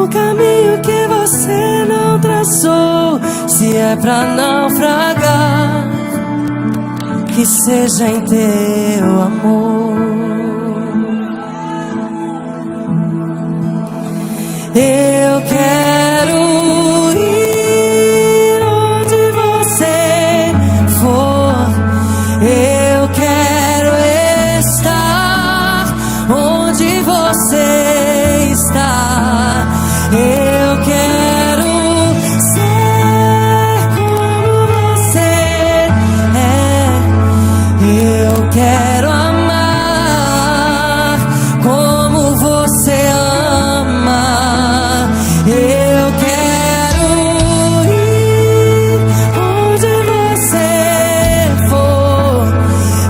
o caminho que você não traçou. Se é pra naufragar, que seja em teu amor. Eu quero ir onde você for. Eu quero estar onde você está. Eu quero ser como você é. Eu quero amar como você ama. Eu quero ir onde você for.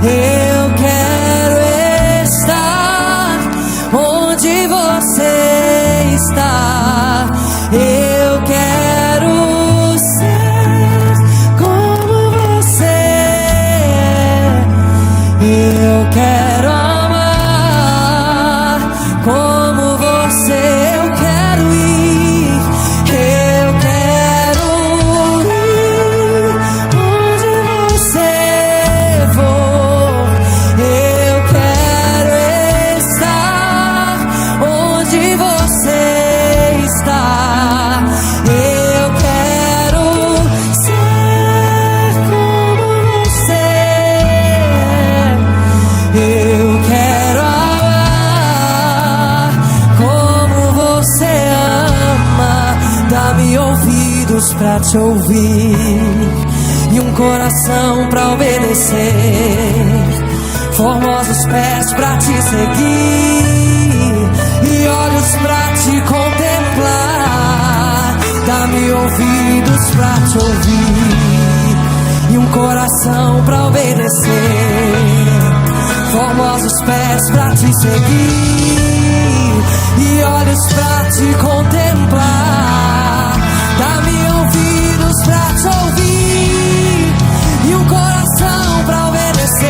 Eu quero estar onde você está. Eu quero ser como você é. Eu quero amar como você. Eu quero ir. Eu quero ir onde você for. Eu quero estar onde você está. Eu quero ser como você é. Eu quero amar como você ama. Dá-me ouvidos pra te ouvir e um coração pra obedecer, formosos pés pra te seguir e olhos pra te contemplar. Dá-me ouvidos pra te ouvir e um coração pra obedecer, formosos pés pra te seguir e olhos pra te contemplar. Dá-me ouvidos pra te ouvir e um coração pra obedecer,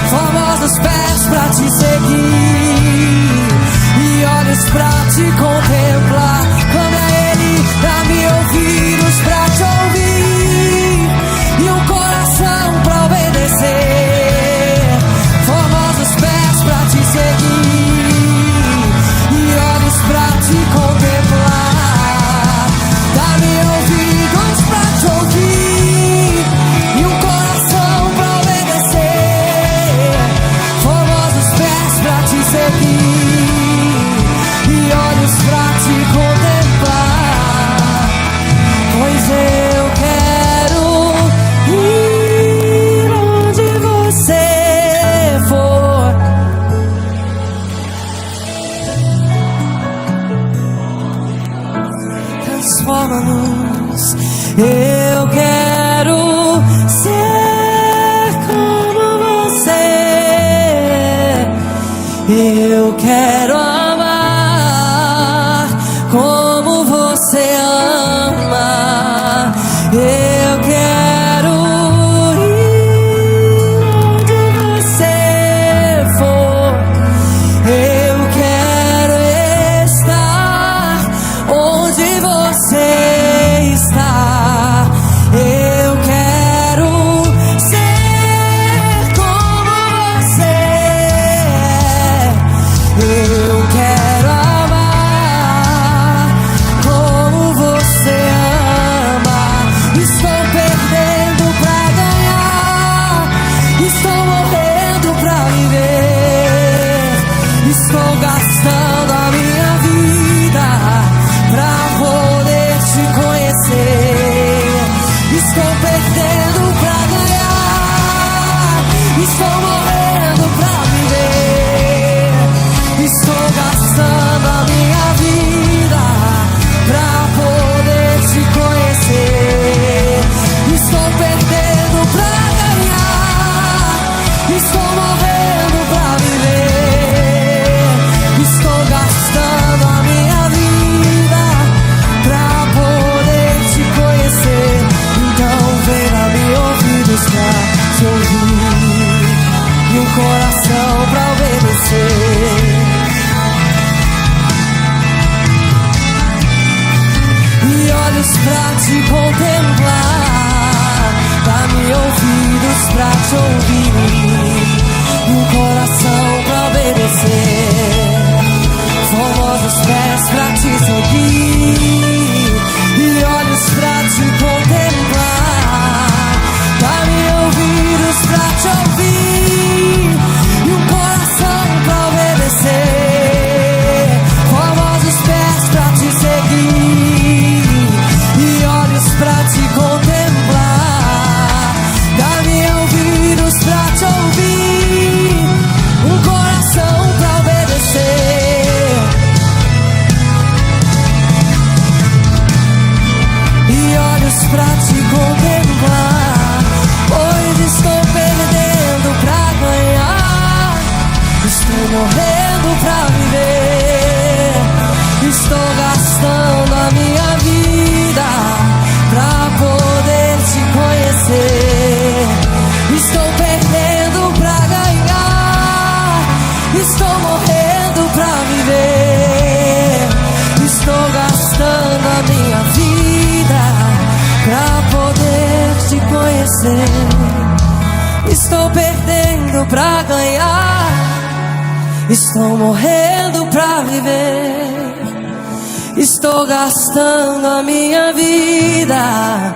formosos pés pra te seguir e olhos pra te contemplar. Clame a Ele. Dá-me ouvidos pra te ouvir e um coração pra obedecer, formosos pés pra te seguir e olhos pra te contemplar. Dá-me ouvidos pra te ouvir e um coração pra obedecer, formosos pés pra te seguir e olhos pra te contemplar. Pois eu quero ir onde você for. Transforma-nos. Eu quero ser como você é. Eu quero amar como você ama. Eu quero ir onde você for. Eu quero estar onde você está. Eu quero ser como você é. Eu olhos pra te contemplar, dá-me ouvidos pra te ouvir, e um coração pra obedecer, formosos pés pra te seguir, e olhos pra te contemplar, dá-me ouvidos pra te ouvir, e um coração pra obedecer, formosos pés pra te seguir, e olhos pra te contemplar, dá-me ouvidos pra te ouvir, um coração pra obedecer, e olhos pra te contemplar, pois estou perdendo pra ganhar, estou morrendo pra viver, estou gastando a minha vida pra poder te conhecer, estou perdendo pra ganhar, estou morrendo pra viver, estou gastando a minha vida pra poder te conhecer, estou perdendo pra ganhar, estou morrendo pra viver, estou gastando a minha vida,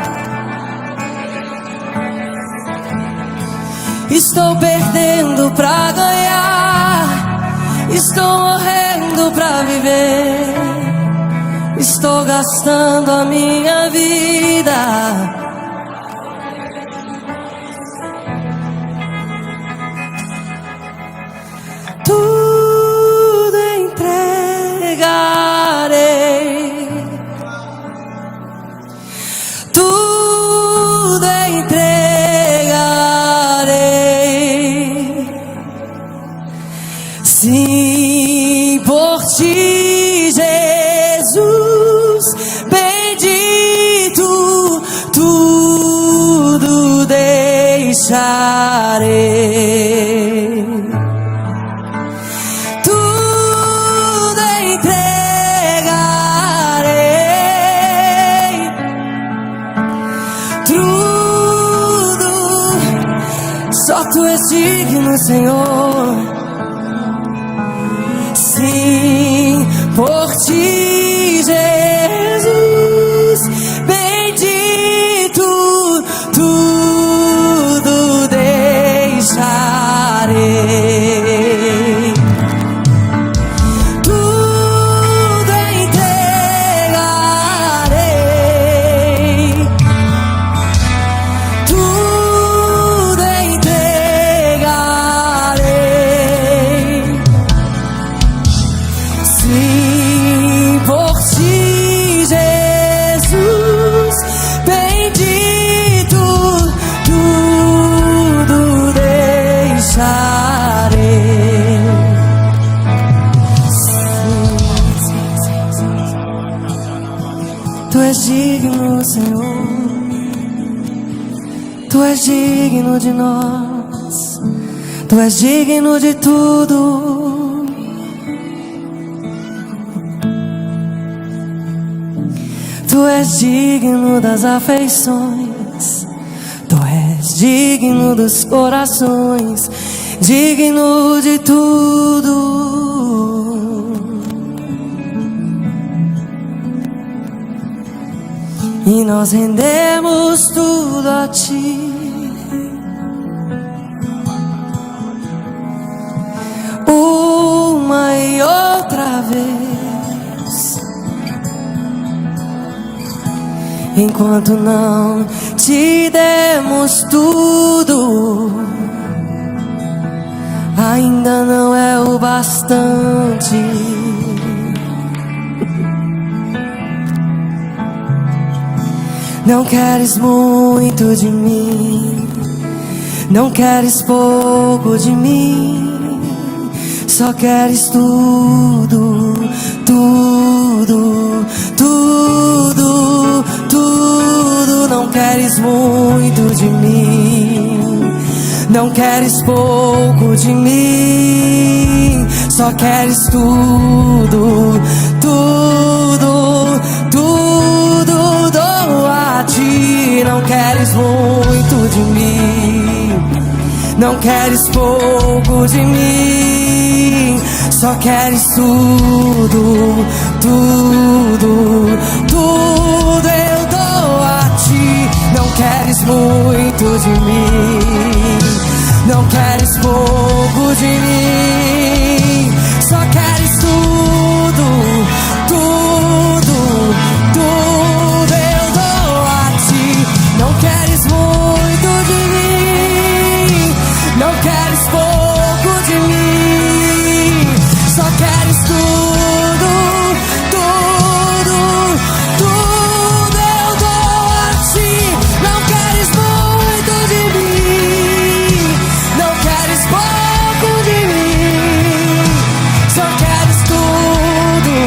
estou perdendo pra ganhar, estou morrendo pra viver, estou gastando a minha vida. Tudo entregarei, tudo entregarei, sim, por ti, Jesus bendito, tudo deixarei. Só tu és digno, Senhor. Sim, por ti, Jesus bendito, tudo deixarei, tudo entregarei, tudo entregarei, sim, por ti, Jesus bendito, tudo deixarei. Tu és digno, Senhor, tu és digno de nós, tu és digno de tudo. Tu és digno das afeições, tu és digno dos corações, digno de tudo. E nós rendemos tudo a ti. Uma e outra vez, enquanto não te demos tudo, ainda não é o bastante. Não queres muito de mim, não queres pouco de mim, só queres tudo, tudo, tudo, tudo. Não queres muito de mim, não queres pouco de mim, só queres tudo, tudo, tudo, de mim. Só queres tudo, tudo, tudo eu dou a ti. Não queres muito de mim, não queres pouco de mim. Só queres tudo, tudo, tudo eu dou a ti. Não queres muito de mim, não queres pouco de mim. Só queres tudo, tudo, tudo eu dou a ti. Não queres muito de mim, não queres pouco de mim. Só queres tudo,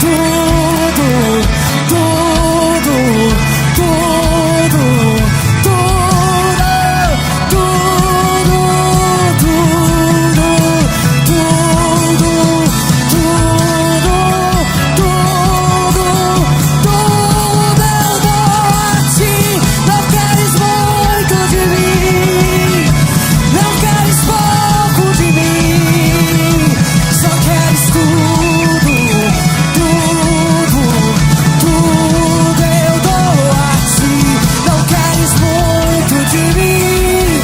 tudo, tudo, tudo, tudo, tudo, tudo, tudo, tudo, tudo eu dou a ti. Não queres muito de mim, não queres pouco de mim. Só queres tudo, tudo, tudo eu dou a ti. Não queres muito de mim,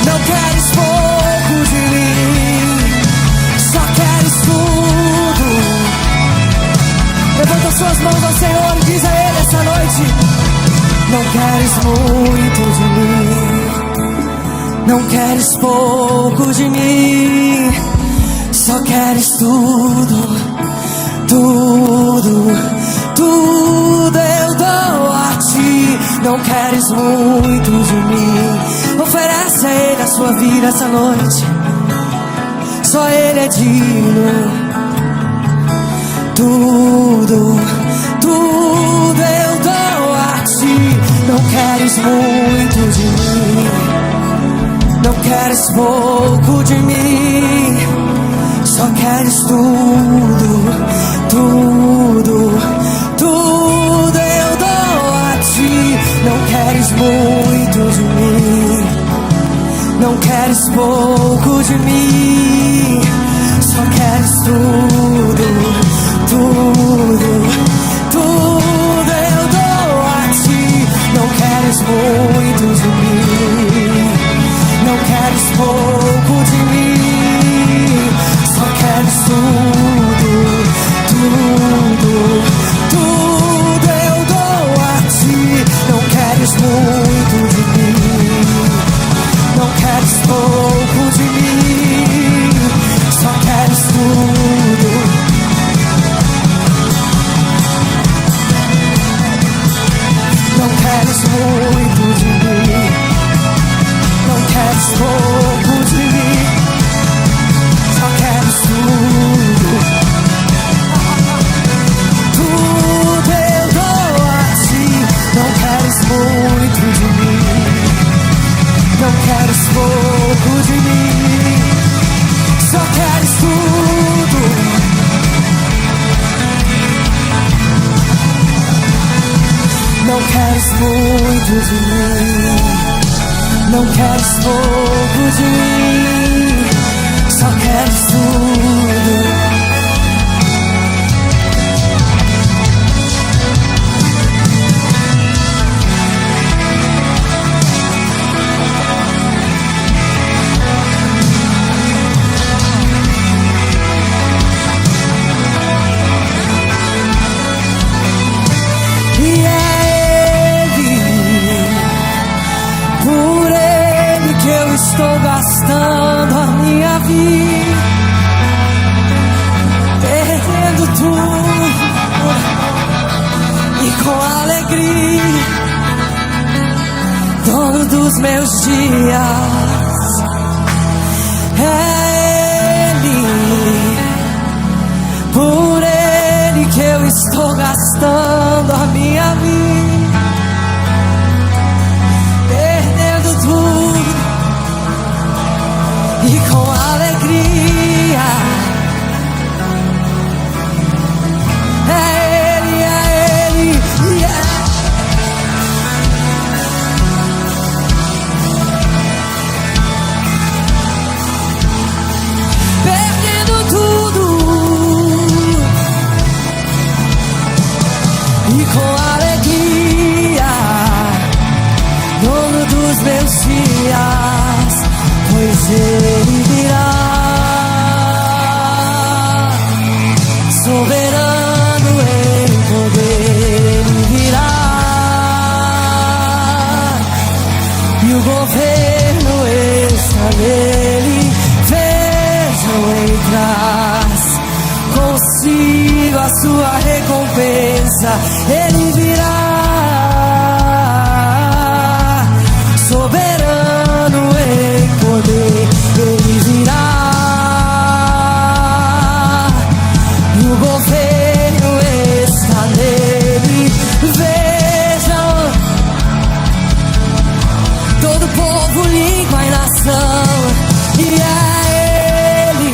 não queres pouco de mim. Só queres tudo. Levanta suas mãos ao Senhor e diz a Ele essa noite: não queres muito de mim, não queres pouco de mim. Só queres tudo, tudo, tudo eu dou a ti. Não queres muito de mim. Oferece a Ele a sua vida essa noite. Só Ele é digno. Tudo, tudo eu dou a ti. Não queres muito de mim, não queres pouco de mim. Só queres tudo, tudo, tudo eu dou a ti. Não queres muito de mim, não queres pouco de mim. Só queres tudo, tudo, tudo eu dou a ti. Não queres muito de mim, não queres pouco de mim. Só queres tudo, tudo, tudo eu dou a ti. Não queres muito de mim, não queres pouco de mim. Só queres tudo. Não queres muito de mim, não queres pouco de mim. Só queres tudo, tudo eu dou a ti. Não queres muito de mim, não queres pouco de mim. Só queres tudo. Não queres muito de mim, não queres pouco de mim. Só queres tudo. Estou gastando a minha vida, perdendo tudo e com alegria, dono dos meus dias. É Ele, por Ele que eu estou gastando a minha vida, perdendo tudo e com alegria. É Ele, yeah. soberano em poder virá, e o governo está nele. Vejam entrar consigo a sua recompensa, ele virá, soberano em poder, ele virá, e o governo está nele. Vejam, todo povo, língua e nação, e é ele,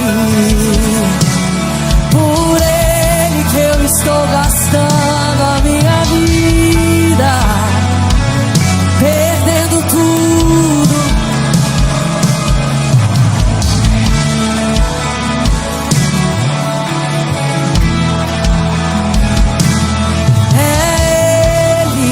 por ele que eu estou gastando a minha vida, perdendo tudo. É ele,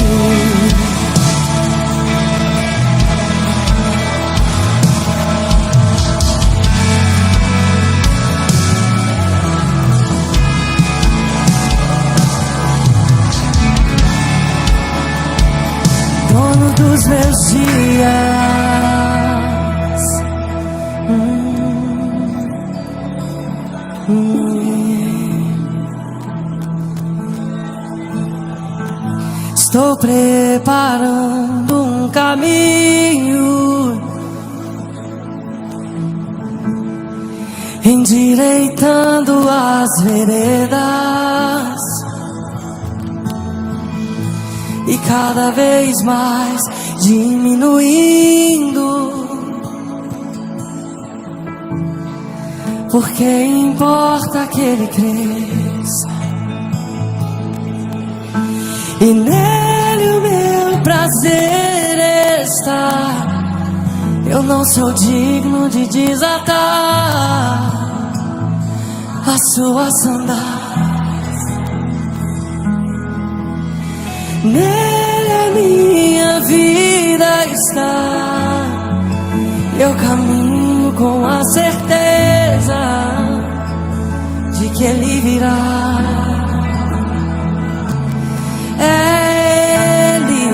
dono dos meus dias. Estou preparando um caminho, endireitando as veredas, e cada vez mais diminuindo, porque importa que ele cresça, e nele o meu prazer está. Eu não sou digno de desatar as suas sandálias, nele a minha vida está. Eu caminho com a certeza de que ele virá. É ele,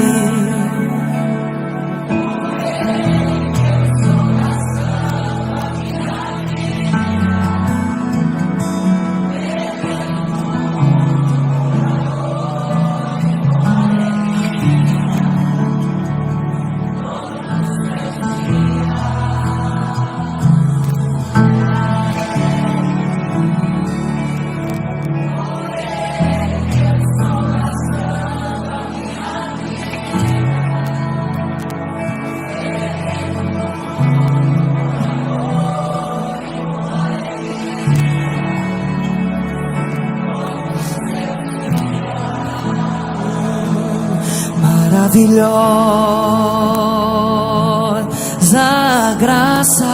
maravilhosa graça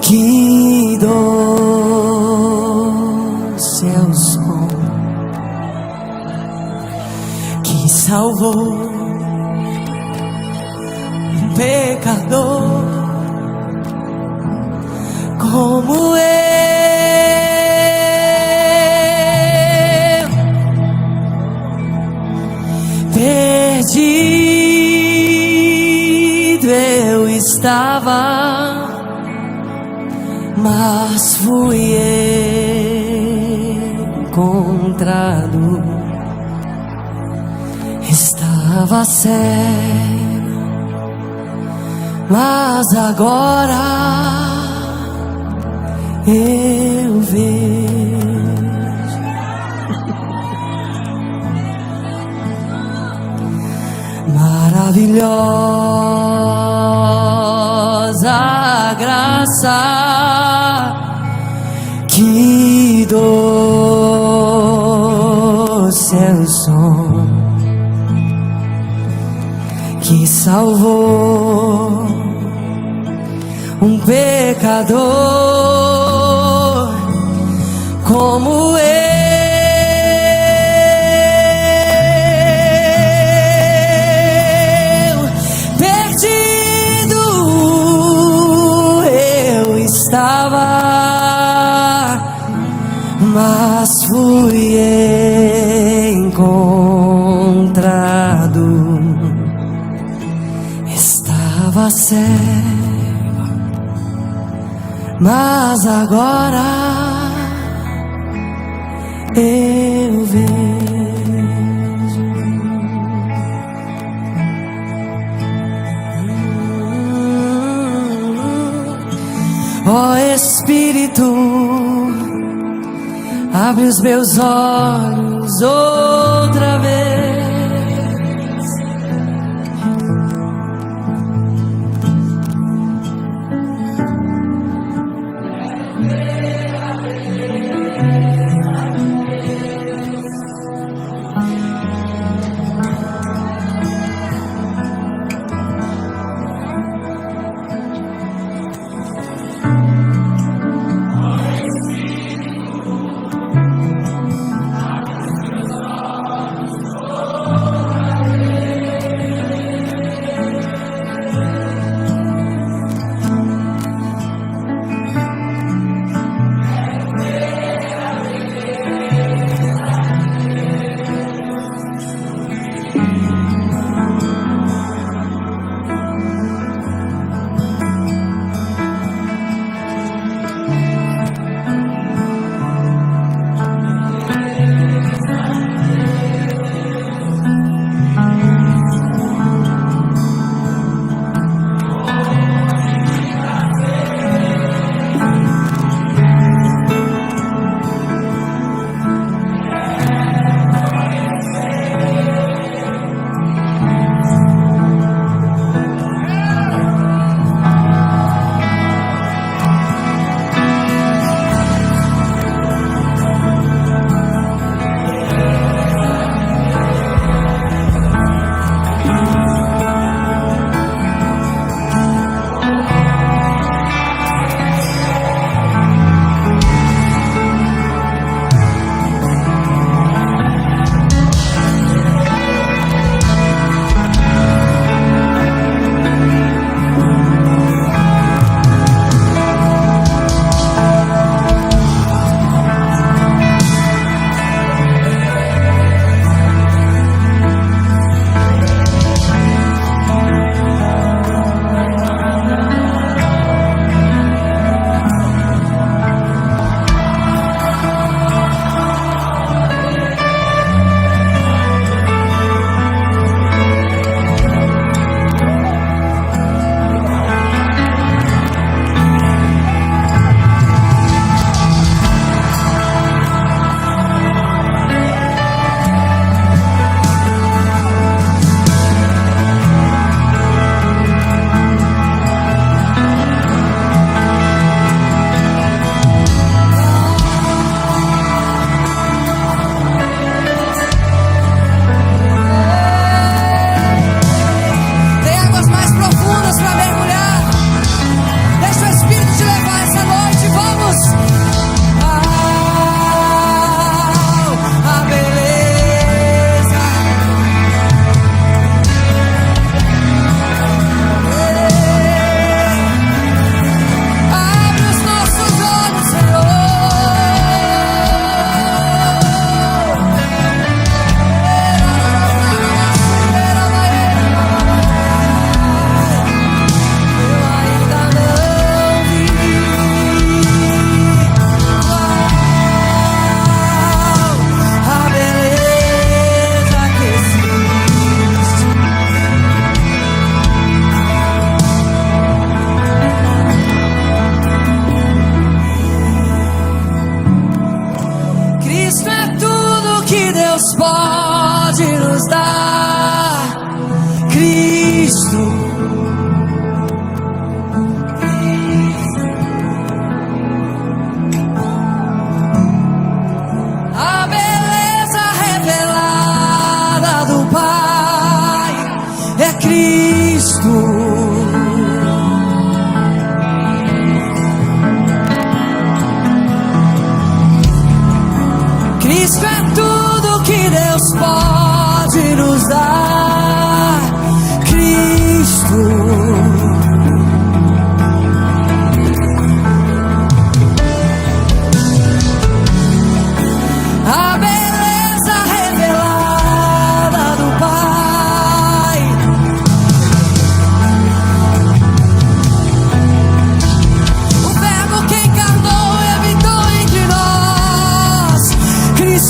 que doce é o som que salvou um pecador como eu. Perdido eu estava, mas fui encontrado. Estava cego, mas agora eu vejo. Maravilhosa graça que doce é o som que salvou um pecador como eu. Estava, mas fui encontrado. Estava cego, mas agora eu vejo. Ó Espírito, abre os meus olhos outra vez.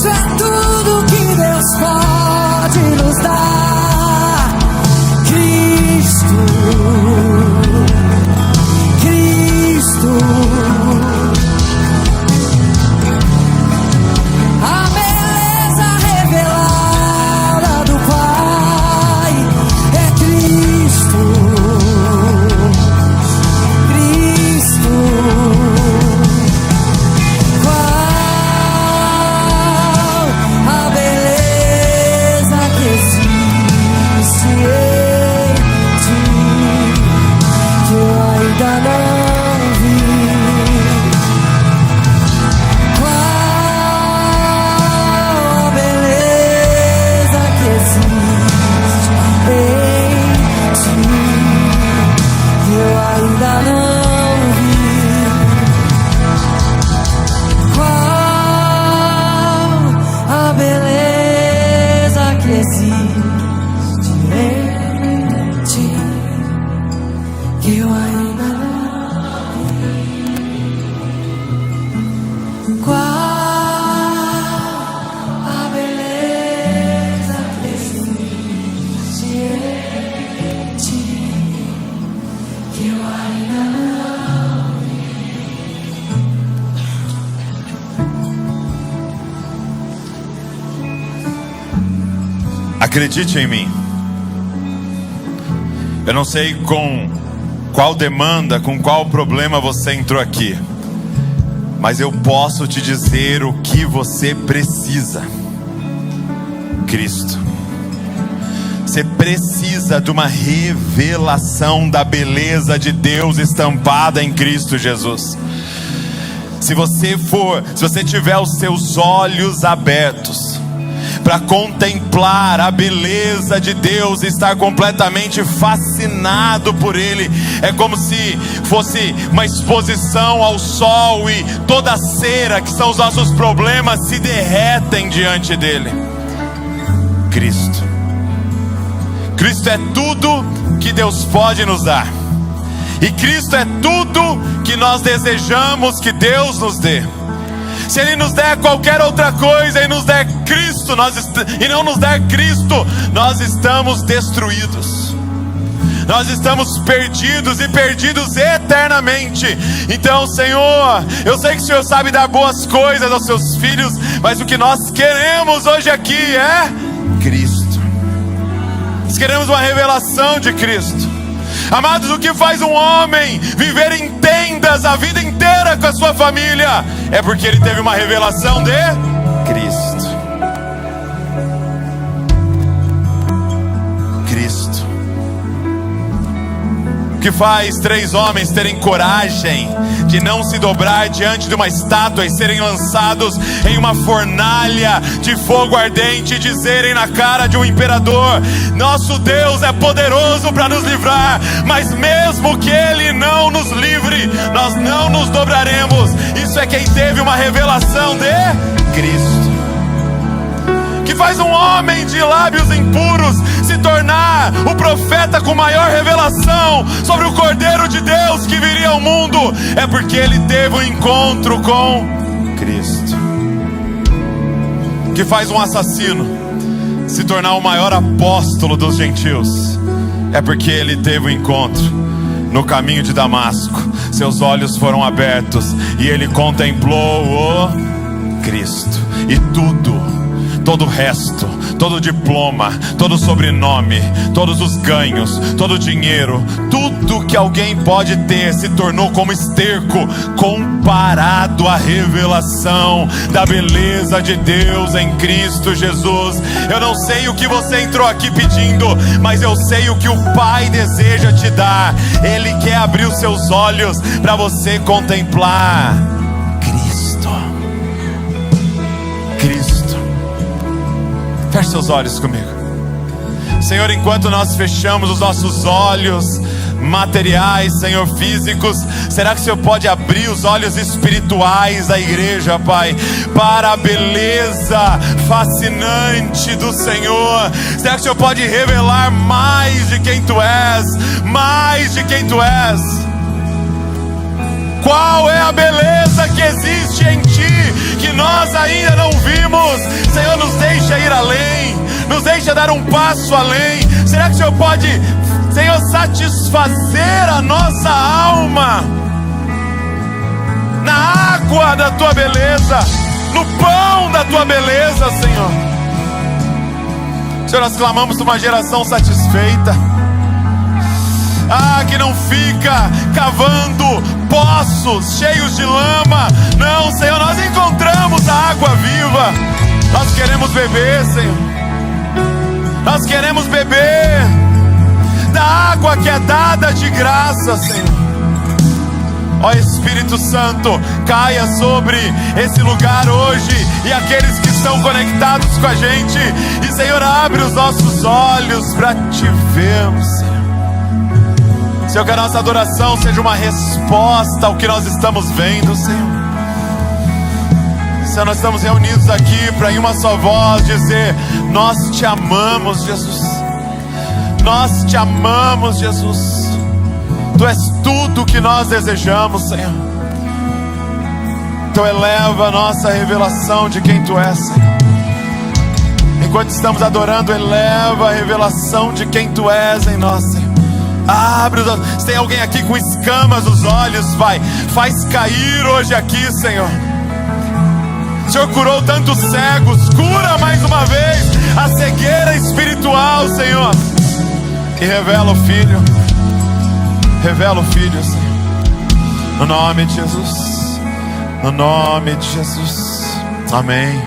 Isso é tudo que Deus pode nos dar. Cristo, Cristo. A beleza revelada do Pai é Cristo, Cristo. Qual a beleza que existe em ti, que eu ainda não vi. Qual a beleza que existe em ti, que eu ainda não vi. Qual a beleza que existe em ti, que eu ainda não vi. Qual a beleza que existe em ti, que eu ainda não vi. Acredite em mim. Eu não sei com qual demanda, com qual problema você entrou aqui, mas eu posso te dizer o que você precisa. Cristo. Você precisa de uma revelação da beleza de Deus estampada em Cristo Jesus. Se você tiver os seus olhos abertos para contemplar a beleza de Deus, estar completamente fascinado por Ele, é como se fosse uma exposição ao sol e toda a cera que são os nossos problemas se derretem diante dele. Cristo. Cristo é tudo que Deus pode nos dar, e Cristo é tudo que nós desejamos que Deus nos dê. Se Ele nos der qualquer outra coisa e nos der Cristo, e não nos der Cristo, nós estamos destruídos. Nós estamos perdidos e perdidos eternamente. Então, Senhor, eu sei que o Senhor sabe dar boas coisas aos seus filhos, mas o que nós queremos hoje aqui é Cristo. Nós queremos uma revelação de Cristo. Amados, o que faz um homem viver em tendas a vida inteira com a sua família? É porque ele teve uma revelação de Cristo. Cristo. O que faz 3 homens terem coragem de não se dobrar diante de uma estátua e serem lançados em uma fornalha de fogo ardente e dizerem na cara de um imperador: nosso Deus é poderoso para nos livrar, mas mesmo que Ele não nos livre, nós não nos dobraremos. Isso é quem teve uma revelação de Cristo. Que faz um homem de lábios impuros se tornar o profeta com maior revelação sobre o Cordeiro de Deus que viria ao mundo? É porque ele teve um encontro com Cristo. Que faz um assassino se tornar o maior apóstolo dos gentios? É porque ele teve um encontro no caminho de Damasco. Seus olhos foram abertos e ele contemplou o Cristo. E todo o resto, todo o diploma, todo o sobrenome, todos os ganhos, todo o dinheiro, tudo que alguém pode ter se tornou como esterco comparado à revelação da beleza de Deus em Cristo Jesus. Eu não sei o que você entrou aqui pedindo, mas eu sei o que o Pai deseja te dar. Ele quer abrir os seus olhos para você contemplar Cristo. Cristo. Feche seus olhos comigo. Senhor, enquanto nós fechamos os nossos olhos materiais, Senhor, físicos, será que o Senhor pode abrir os olhos espirituais da igreja, Pai, para a beleza fascinante do Senhor? Será que o Senhor pode revelar mais de quem Tu és? Mais de quem Tu és? Qual é a beleza que existe em Ti, que nós ainda não vimos? Senhor, nos deixa ir além, nos deixa dar um passo além. Será que o Senhor pode, Senhor, satisfazer a nossa alma na água da Tua beleza, no pão da Tua beleza, Senhor? Senhor, nós clamamos por uma geração satisfeita, que não fica cavando poços cheios de lama. Não, Senhor, nós encontramos a água viva. Nós queremos beber, Senhor. Nós queremos beber da água que é dada de graça, Senhor. Ó Espírito Santo, caia sobre esse lugar hoje e aqueles que estão conectados com a gente. E, Senhor, abre os nossos olhos para Te vermos, Senhor. Senhor, que a nossa adoração seja uma resposta ao que nós estamos vendo, Senhor. Senhor, nós estamos reunidos aqui para em uma só voz dizer: nós Te amamos, Jesus. Nós Te amamos, Jesus. Tu és tudo o que nós desejamos, Senhor. Então eleva a nossa revelação de quem Tu és, Senhor. Enquanto estamos adorando, eleva a revelação de quem Tu és em nós, Senhor. Abre os olhos. Se tem alguém aqui com escamas nos olhos, Pai, faz cair hoje aqui, Senhor. O Senhor curou tantos cegos, cura mais uma vez a cegueira espiritual, Senhor. E revela o Filho, Senhor. No nome de Jesus, no nome de Jesus. Amém,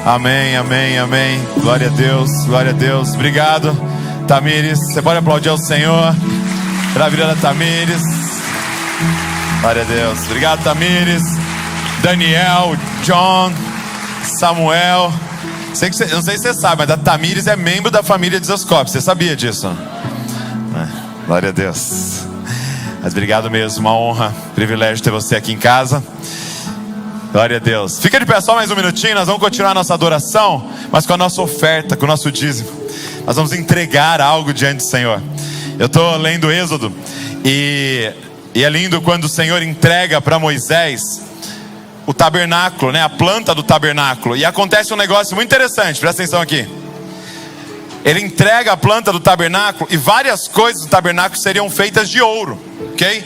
amém, amém, amém. Glória a Deus, glória a Deus. Obrigado, Tamires, você pode aplaudir ao Senhor pela vida da Tamires. Glória a Deus. Obrigado, Tamires, Daniel, John, Samuel. Não sei se você sabe, mas a Tamires é membro da família de Zoscope. Você sabia disso? Glória a Deus. Mas obrigado mesmo, uma honra, privilégio ter você aqui em casa. Glória a Deus. Fica de pé só mais um minutinho. Nós vamos continuar a nossa adoração, mas com a nossa oferta, com o nosso dízimo. Nós vamos entregar algo diante do Senhor. Eu estou lendo Êxodo e é lindo quando o Senhor entrega para Moisés o tabernáculo, né? A planta do tabernáculo. E acontece um negócio muito interessante, presta atenção aqui. Ele entrega a planta do tabernáculo e várias coisas do tabernáculo seriam feitas de ouro, ok?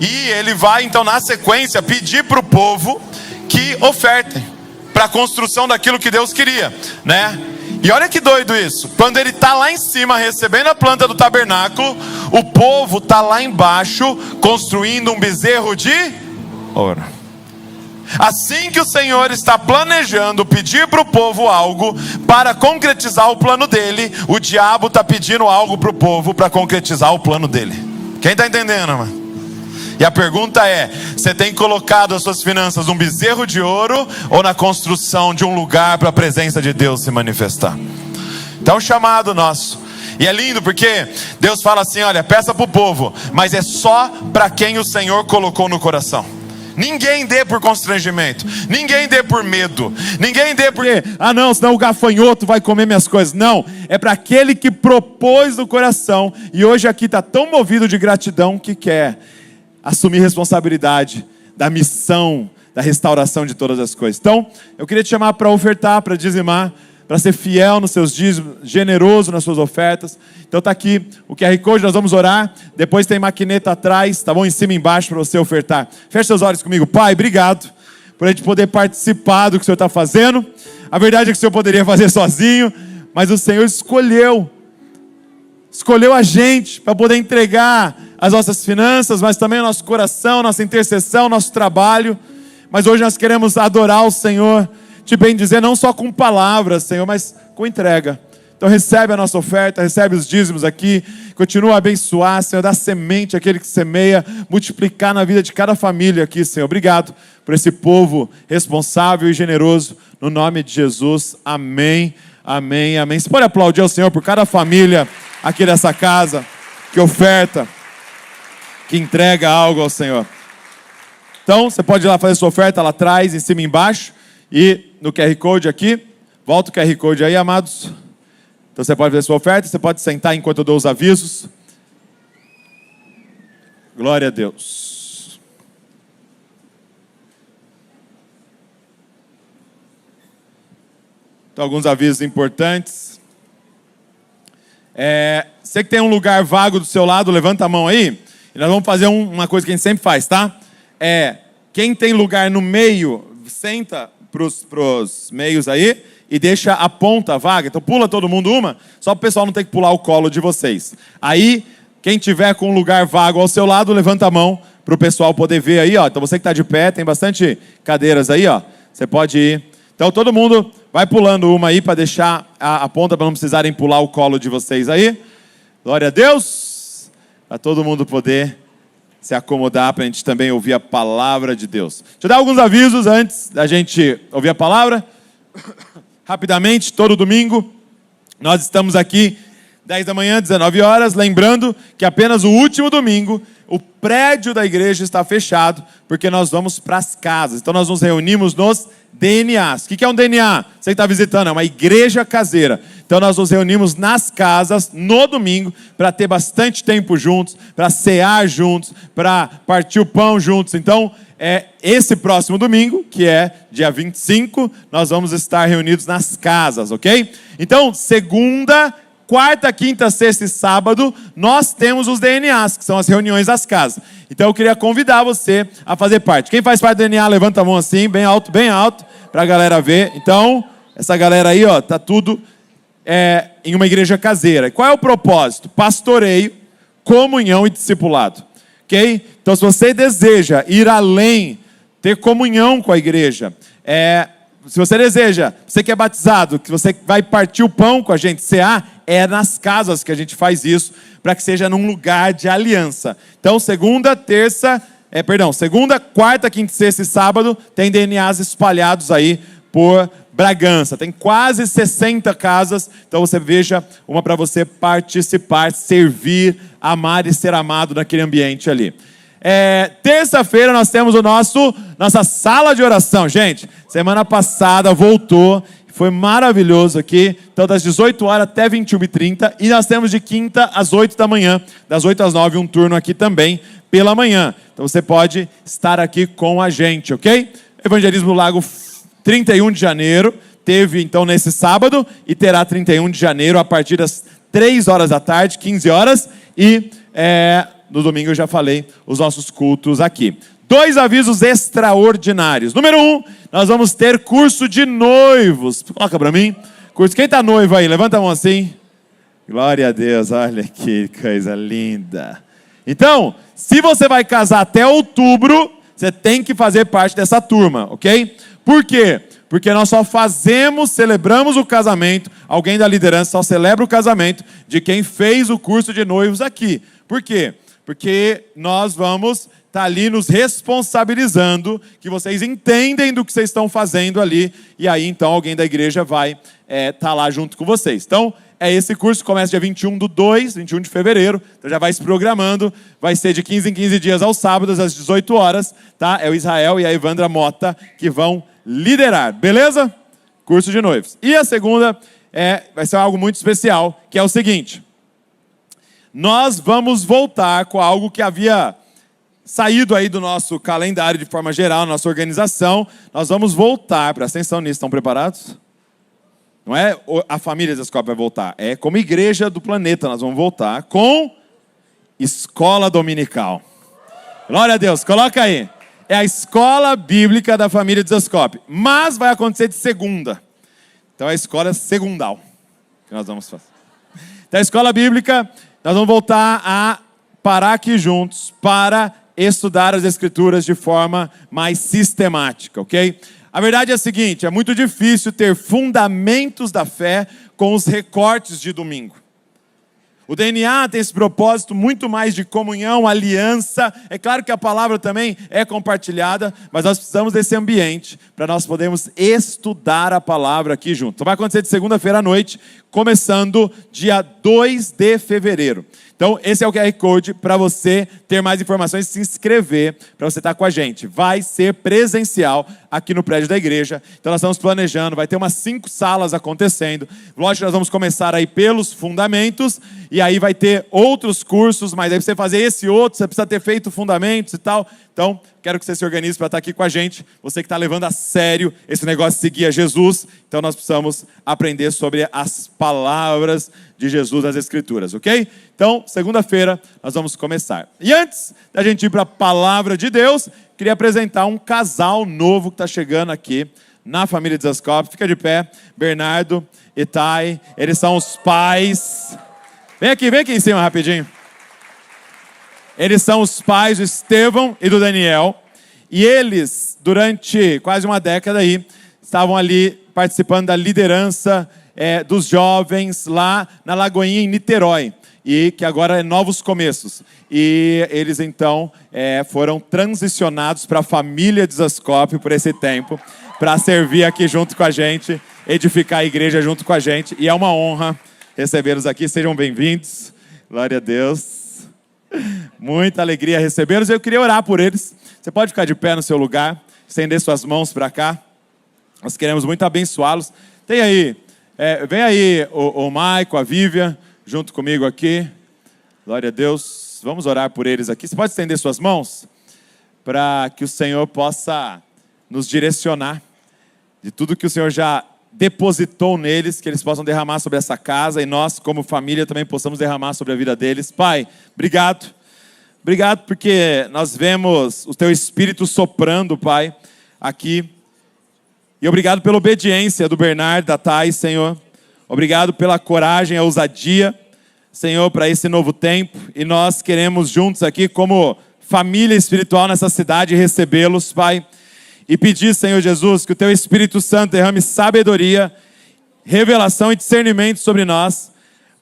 E ele vai então na sequência pedir para o povo que ofertem para a construção daquilo que Deus queria, né? E olha que doido isso. Quando ele está lá em cima recebendo a planta do tabernáculo, o povo está lá embaixo construindo um bezerro de ouro. Assim que o Senhor está planejando pedir para o povo algo para concretizar o plano dele, o diabo está pedindo algo para o povo para concretizar o plano dele. Quem está entendendo, mano? E a pergunta é: você tem colocado as suas finanças num bezerro de ouro ou na construção de um lugar para a presença de Deus se manifestar? Então é um chamado nosso. E é lindo porque Deus fala assim: olha, peça para o povo, mas é só para quem o Senhor colocou no coração. Ninguém dê por constrangimento, ninguém dê por medo, ninguém dê porque, não, senão o gafanhoto vai comer minhas coisas. Não, é para aquele que propôs no coração. E hoje aqui está tão movido de gratidão que quer assumir responsabilidade da missão, da restauração de todas as coisas. Então, eu queria te chamar para ofertar, para dizimar, para ser fiel nos seus dízimos, generoso nas suas ofertas. Então está aqui o QR Code, nós vamos orar. Depois tem maquineta atrás, tá bom? Em cima e embaixo para você ofertar. Feche seus olhos comigo. Pai, obrigado por a gente poder participar do que o Senhor está fazendo. A verdade é que o Senhor poderia fazer sozinho, mas o Senhor escolheu a gente para poder entregar as nossas finanças, mas também o nosso coração, nossa intercessão, nosso trabalho. Mas hoje nós queremos adorar o Senhor, te bendizer não só com palavras, Senhor, mas com entrega. Então recebe a nossa oferta, recebe os dízimos aqui, continua a abençoar, Senhor, dá semente àquele que semeia, multiplicar na vida de cada família aqui, Senhor. Obrigado por esse povo responsável e generoso, no nome de Jesus, amém, amém, amém. Você pode aplaudir ao Senhor por cada família aqui dessa casa, que oferta, que entrega algo ao Senhor. Então, você pode ir lá fazer sua oferta lá atrás, em cima e embaixo, e no QR Code aqui. Volta o QR Code aí, amados. Então você pode fazer sua oferta, você pode sentar enquanto eu dou os avisos. Glória a Deus. Então, alguns avisos importantes. Você que tem um lugar vago do seu lado, levanta a mão aí. E nós vamos fazer uma coisa que a gente sempre faz, tá? Quem tem lugar no meio, senta pros meios aí e deixa a ponta vaga. Então pula todo mundo uma, só para o pessoal não ter que pular o colo de vocês. Aí, quem tiver com um lugar vago ao seu lado, levanta a mão para o pessoal poder ver aí, ó. Então você que está de pé, tem bastante cadeiras aí, ó. Você pode ir. Então todo mundo vai pulando uma aí para deixar a ponta, para não precisarem pular o colo de vocês aí. Glória a Deus. Para todo mundo poder se acomodar, para a gente também ouvir a palavra de Deus. Deixa eu dar alguns avisos antes da gente ouvir a palavra. Rapidamente, todo domingo, nós estamos aqui, 10 da manhã, 19 horas, lembrando que apenas o último domingo, o prédio da igreja está fechado, porque nós vamos para as casas. Então nós nos reunimos nos DNAs. O que é um DNA? Você que está visitando, é uma igreja caseira. Então nós nos reunimos nas casas no domingo para ter bastante tempo juntos, para cear juntos, para partir o pão juntos. Então, esse próximo domingo, que é dia 25, nós vamos estar reunidos nas casas, ok? Então, segunda, quarta, quinta, sexta e sábado, nós temos os DNAs, que são as reuniões das casas. Então eu queria convidar você a fazer parte. Quem faz parte do DNA, levanta a mão assim, bem alto, para a galera ver. Então, essa galera aí, ó, tá tudo em uma igreja caseira. E qual é o propósito? Pastoreio, comunhão e discipulado. Ok? Então, se você deseja ir além, ter comunhão com a igreja, se você deseja, você que é batizado, que você vai partir o pão com a gente, cear, é nas casas que a gente faz isso, para que seja num lugar de aliança. Então, segunda, quarta, quinta, sexta e sábado, tem DNAs espalhados aí por Bragança. Tem quase 60 casas, então você veja uma para você participar, servir, amar e ser amado naquele ambiente ali. Terça-feira nós temos nossa sala de oração. Gente, semana passada voltou, foi maravilhoso aqui. Então das 18 horas até 21h30. E nós temos de quinta às 8 da manhã, das 8 às 9, um turno aqui também pela manhã. Então você pode estar aqui com a gente, ok? Evangelismo Lago 31 de janeiro, teve então nesse sábado e terá 31 de janeiro a partir das 3 horas da tarde, 15 horas. E no domingo eu já falei os nossos cultos aqui. 2 avisos extraordinários. Número 1, nós vamos ter curso de noivos. Coloca para mim. Quem está noivo aí? Levanta a mão assim. Glória a Deus, olha que coisa linda. Então, se você vai casar até outubro, você tem que fazer parte dessa turma, ok? Por quê? Porque nós só celebramos o casamento, alguém da liderança só celebra o casamento de quem fez o curso de noivos aqui. Por quê? Porque nós vamos estar ali nos responsabilizando, que vocês entendem do que vocês estão fazendo ali, e aí então alguém da igreja vai estar lá junto com vocês. Então, esse curso começa dia 21 de fevereiro, então já vai se programando, vai ser de 15 em 15 dias aos sábados, às 18 horas, tá? É o Israel e a Evandra Mota que vão liderar, beleza? Curso de noivos. E a segunda vai ser algo muito especial, que é o seguinte: nós vamos voltar com algo que havia saído aí do nosso calendário de forma geral, nossa organização. Nós vamos voltar, presta atenção nisso, estão preparados? Não é a família Zascope vai voltar, é como igreja do planeta, nós vamos voltar com escola dominical. Glória a Deus, coloca aí. É a escola bíblica da família Zascope, mas vai acontecer de segunda. Então é a escola segundal que nós vamos fazer. Então a escola bíblica, nós vamos voltar a parar aqui juntos para estudar as escrituras de forma mais sistemática, ok? A verdade é a seguinte, é muito difícil ter fundamentos da fé com os recortes de domingo. O DNA tem esse propósito muito mais de comunhão, aliança. É claro que a palavra também é compartilhada, mas nós precisamos desse ambiente para nós podermos estudar a palavra aqui junto. Então vai acontecer de segunda-feira à noite, começando dia 2 de fevereiro. Então esse é o QR Code para você ter mais informações e se inscrever para você estar com a gente. Vai ser presencial aqui no prédio da igreja. Então nós estamos planejando, vai ter umas 5 salas acontecendo. Lógico que nós vamos começar aí pelos fundamentos e aí vai ter outros cursos, mas aí para você fazer esse outro, você precisa ter feito fundamentos e tal. Então, quero que você se organize para estar aqui com a gente. Você que está levando a sério esse negócio de seguir a Jesus. Então nós precisamos aprender sobre as palavras de Jesus nas Escrituras, ok? Então, segunda-feira, nós vamos começar. E antes da gente ir para a palavra de Deus, queria apresentar um casal novo que está chegando aqui na família Desascope. Fica de pé, Bernardo e Thay. Eles são os pais. Vem aqui em cima rapidinho. Eles são os pais do Estevão e do Daniel. E eles, durante quase uma década aí, estavam ali participando da liderança dos jovens lá na Lagoinha, em Niterói. E que agora é Novos Começos. E eles, então, foram transicionados para a família Desascope por esse tempo, para servir aqui junto com a gente, edificar a igreja junto com a gente. E é uma honra recebê-los aqui. Sejam bem-vindos. Glória a Deus. Muita alegria recebê-los. Eu queria orar por eles. Você pode ficar de pé no seu lugar, estender suas mãos para cá. Nós queremos muito abençoá-los. Tem aí, vem aí o Maico, a Vivian, junto comigo aqui. Glória a Deus. Vamos orar por eles aqui. Você pode estender suas mãos para que o Senhor possa nos direcionar de tudo que o Senhor já depositou neles, que eles possam derramar sobre essa casa e nós, como família, também possamos derramar sobre a vida deles. Pai, obrigado. Obrigado porque nós vemos o Teu Espírito soprando, Pai, aqui. E obrigado pela obediência do Bernardo, da Thay, Senhor. Obrigado pela coragem, a ousadia, Senhor, para esse novo tempo. E nós queremos juntos aqui, como família espiritual nessa cidade, recebê-los, Pai. E pedir, Senhor Jesus, que o Teu Espírito Santo derrame sabedoria, revelação e discernimento sobre nós,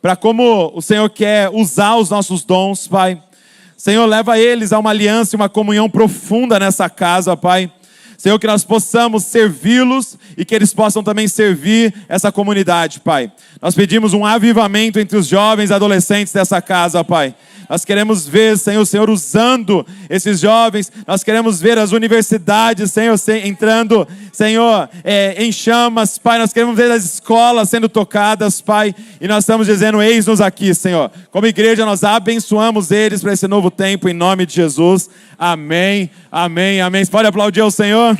para como o Senhor quer usar os nossos dons, Pai. Senhor, leva eles a uma aliança e uma comunhão profunda nessa casa, Pai. Senhor, que nós possamos servi-los e que eles possam também servir essa comunidade, Pai. Nós pedimos um avivamento entre os jovens e adolescentes dessa casa, Pai. Nós queremos ver, Senhor, o Senhor usando esses jovens. Nós queremos ver as universidades, Senhor, entrando, Senhor, em chamas, Pai. Nós queremos ver as escolas sendo tocadas, Pai. E nós estamos dizendo, eis-nos aqui, Senhor. Como igreja, nós abençoamos eles para esse novo tempo, em nome de Jesus. Amém, amém, amém. Você pode aplaudir ao Senhor?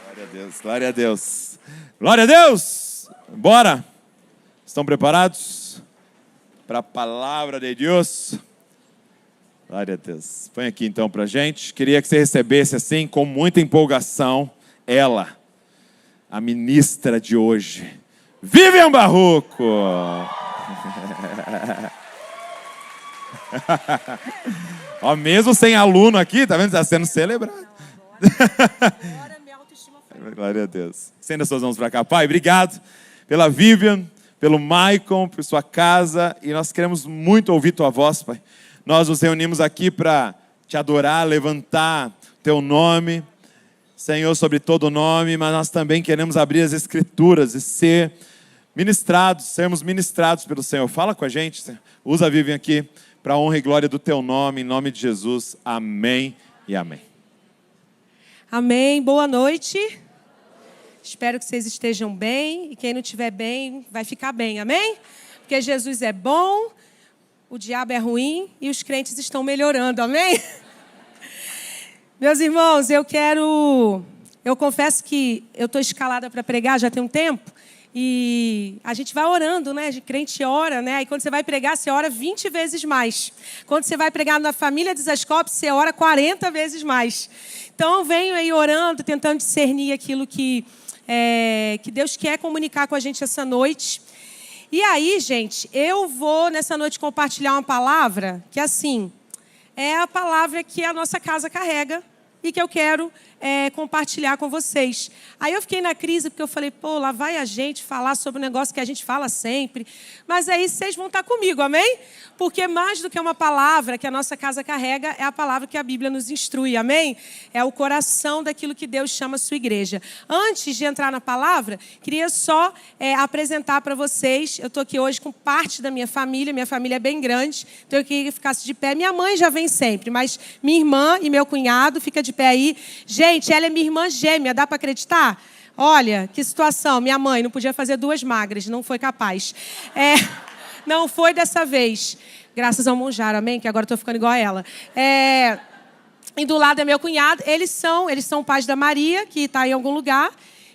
Glória a Deus, glória a Deus. Glória a Deus! Bora? Estão preparados para a palavra de Deus? Glória a Deus. Põe aqui então para a gente. Queria que você recebesse assim, com muita empolgação, ela, a ministra de hoje, Vivian Barroco. Ó, mesmo sem aluno aqui, tá vendo? Está sendo celebrado. Agora minha autoestima foi. Glória a Deus. Estenda suas mãos para cá. Pai, obrigado pela Vivian, pelo Maicon, por sua casa, e nós queremos muito ouvir tua voz, Pai. Nós nos reunimos aqui para te adorar, levantar teu nome, Senhor, sobre todo nome, mas nós também queremos abrir as Escrituras e ser ministrados, sermos ministrados pelo Senhor. Fala com a gente, Senhor. Usa a Vivian aqui para a honra e glória do teu nome, em nome de Jesus. Amém e amém. Amém. Boa noite. Espero que vocês estejam bem, e quem não estiver bem, vai ficar bem, amém? Porque Jesus é bom, o diabo é ruim e os crentes estão melhorando, amém? Meus irmãos, eu confesso que eu estou escalada para pregar já tem um tempo, e a gente vai orando, né? De crente ora, né? E quando você vai pregar, você ora 20 vezes mais. Quando você vai pregar na família Desascope, você ora 40 vezes mais. Então, eu venho aí orando, tentando discernir aquilo que Deus quer comunicar com a gente essa noite. E aí, gente, eu vou nessa noite compartilhar uma palavra que, assim, é a palavra que a nossa casa carrega e que eu quero compartilhar com vocês. Aí eu fiquei na crise porque eu falei, pô, lá vai a gente falar sobre um negócio que a gente fala sempre. Mas aí vocês vão estar comigo, amém? Porque mais do que uma palavra que a nossa casa carrega, é a palavra que a Bíblia nos instrui, amém? É o coração daquilo que Deus chama a sua igreja. Antes de entrar na palavra, queria só apresentar para vocês, eu estou aqui hoje com parte da minha família é bem grande, então eu queria que ficasse de pé. Minha mãe já vem sempre, mas minha irmã e meu cunhado, fica de pé aí. Gente, ela é minha irmã gêmea, dá para acreditar? Olha, que situação. Minha mãe não podia fazer duas magras, não foi capaz. Não foi dessa vez. Graças ao Monjaro, amém? Que agora eu estou ficando igual a ela. E do lado é meu cunhado. Eles são pais da Maria, que está em algum lugar.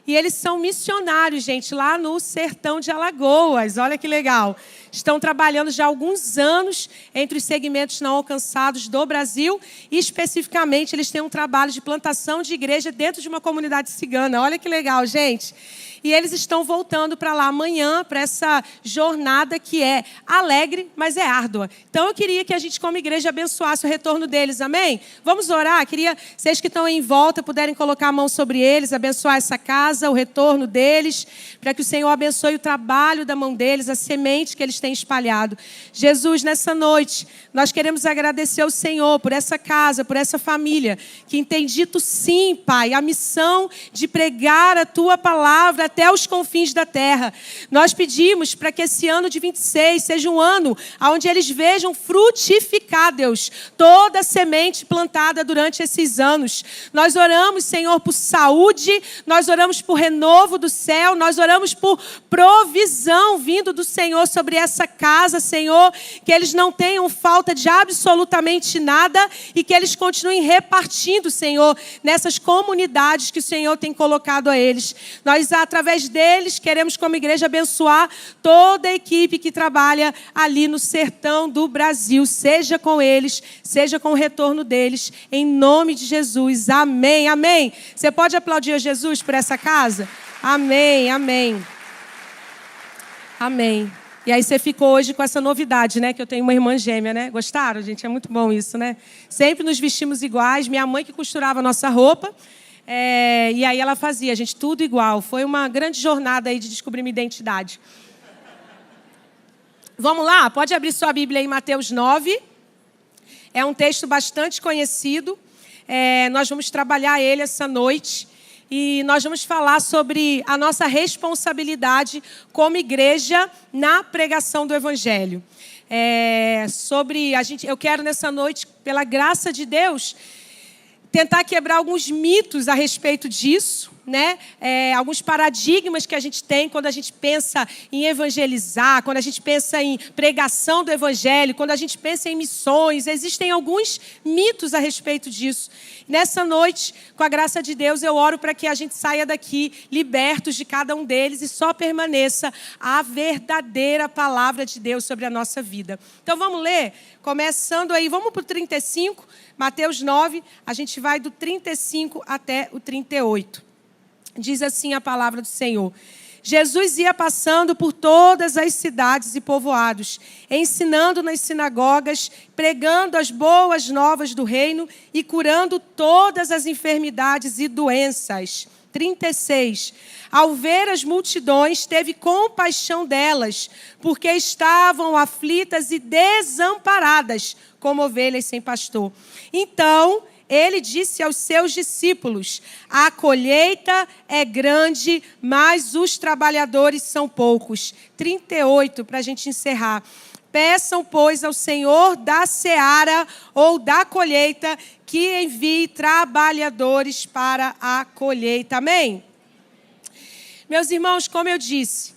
E eles são missionários, gente, lá no sertão de Alagoas. Olha que legal. Estão trabalhando já há alguns anos entre os segmentos não alcançados do Brasil. E, especificamente, eles têm um trabalho de plantação de igreja dentro de uma comunidade cigana. Olha que legal, gente. E eles estão voltando para lá amanhã, para essa jornada que é alegre, mas é árdua. Então, eu queria que a gente, como igreja, abençoasse o retorno deles, amém? Vamos orar? Queria, vocês que estão em volta, puderem colocar a mão sobre eles, abençoar essa casa, o retorno deles, para que o Senhor abençoe o trabalho da mão deles, a semente que eles têm espalhado. Jesus, nessa noite, nós queremos agradecer ao Senhor por essa casa, por essa família, que tem dito sim, Pai, a missão de pregar a Tua palavra até os confins da terra. Nós pedimos para que esse ano de 26 seja um ano onde eles vejam frutificar, Deus, toda a semente plantada durante esses anos. Nós oramos, Senhor, por saúde, nós oramos por renovo do céu, nós oramos por provisão vindo do Senhor sobre essa casa, Senhor, que eles não tenham falta de absolutamente nada e que eles continuem repartindo, Senhor, nessas comunidades que o Senhor tem colocado a eles. Nós, através deles, queremos como igreja abençoar toda a equipe que trabalha ali no sertão do Brasil. Seja com eles, seja com o retorno deles, em nome de Jesus. Amém, amém. Você pode aplaudir a Jesus por essa casa? Amém, amém. Amém. E aí você ficou hoje com essa novidade, né? Que eu tenho uma irmã gêmea, né? Gostaram, gente? É muito bom isso, né? Sempre nos vestimos iguais. Minha mãe que costurava a nossa roupa. E aí ela fazia, gente, tudo igual. Foi uma grande jornada aí de descobrir minha identidade. Vamos lá? Pode abrir sua Bíblia em Mateus 9. É um texto bastante conhecido. Nós vamos trabalhar ele essa noite. E nós vamos falar sobre a nossa responsabilidade como igreja na pregação do Evangelho. Eu quero nessa noite, pela graça de Deus, tentar quebrar alguns mitos a respeito disso, né? Alguns paradigmas que a gente tem quando a gente pensa em evangelizar, quando a gente pensa em pregação do Evangelho, quando a gente pensa em missões. Existem alguns mitos a respeito disso. Nessa noite, com a graça de Deus, eu oro para que a gente saia daqui libertos de cada um deles e só permaneça a verdadeira palavra de Deus sobre a nossa vida. Então vamos ler, começando aí, vamos para o 35, Mateus 9, a gente vai do 35 até o 38. Diz assim a palavra do Senhor. Jesus ia passando por todas as cidades e povoados, ensinando nas sinagogas, pregando as boas novas do reino e curando todas as enfermidades e doenças. 36. Ao ver as multidões, teve compaixão delas, porque estavam aflitas e desamparadas, como ovelhas sem pastor. Então ele disse aos seus discípulos: a colheita é grande, mas os trabalhadores são poucos. 38, para a gente encerrar. Peçam, pois, ao Senhor da seara ou da colheita que envie trabalhadores para a colheita. Amém? Meus irmãos, como eu disse,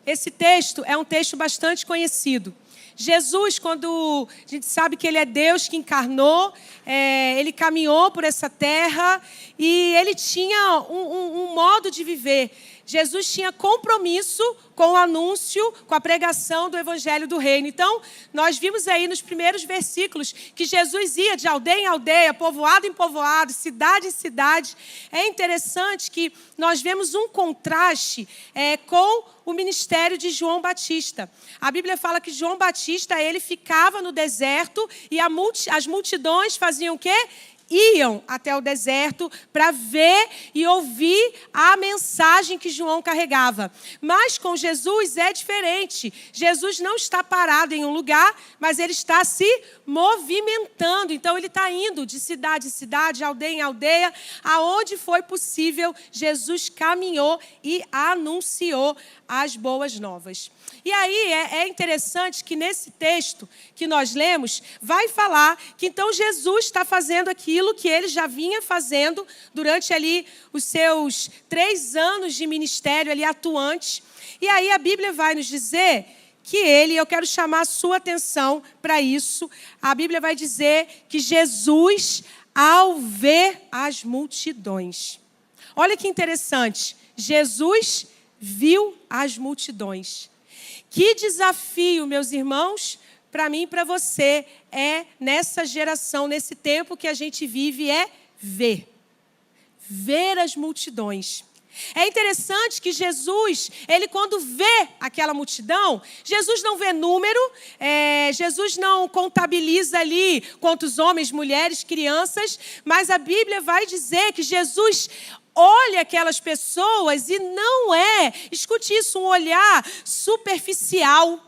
esse texto é um texto bastante conhecido. Jesus, quando a gente sabe que Ele é Deus que encarnou, Ele caminhou por essa terra e Ele tinha um modo de viver. Jesus tinha compromisso com o anúncio, com a pregação do Evangelho do Reino. Então, nós vimos aí nos primeiros versículos que Jesus ia de aldeia em aldeia, povoado em povoado, cidade em cidade. É interessante que nós vemos um contraste com o ministério de João Batista. A Bíblia fala que João Batista, ele ficava no deserto e as multidões faziam o quê? Iam até o deserto para ver e ouvir a mensagem que João carregava. Mas com Jesus é diferente. Jesus não está parado em um lugar, mas ele está se movimentando. Então ele está indo de cidade em cidade, aldeia em aldeia, aonde foi possível, Jesus caminhou e anunciou as boas novas. E aí é interessante que nesse texto que nós lemos, vai falar que então Jesus está fazendo aquilo que ele já vinha fazendo durante ali os seus 3 anos de ministério ali atuante. E aí a Bíblia vai nos dizer que ele, eu quero chamar a sua atenção para isso, a Bíblia vai dizer que Jesus, ao ver as multidões. Olha que interessante, Jesus viu as multidões. Que desafio, meus irmãos, para mim e para você, nessa geração, nesse tempo que a gente vive, ver as multidões. É interessante que Jesus, ele quando vê aquela multidão, Jesus não vê número, Jesus não contabiliza ali quantos homens, mulheres, crianças, mas a Bíblia vai dizer que Jesus olha aquelas pessoas e não escute isso, um olhar superficial.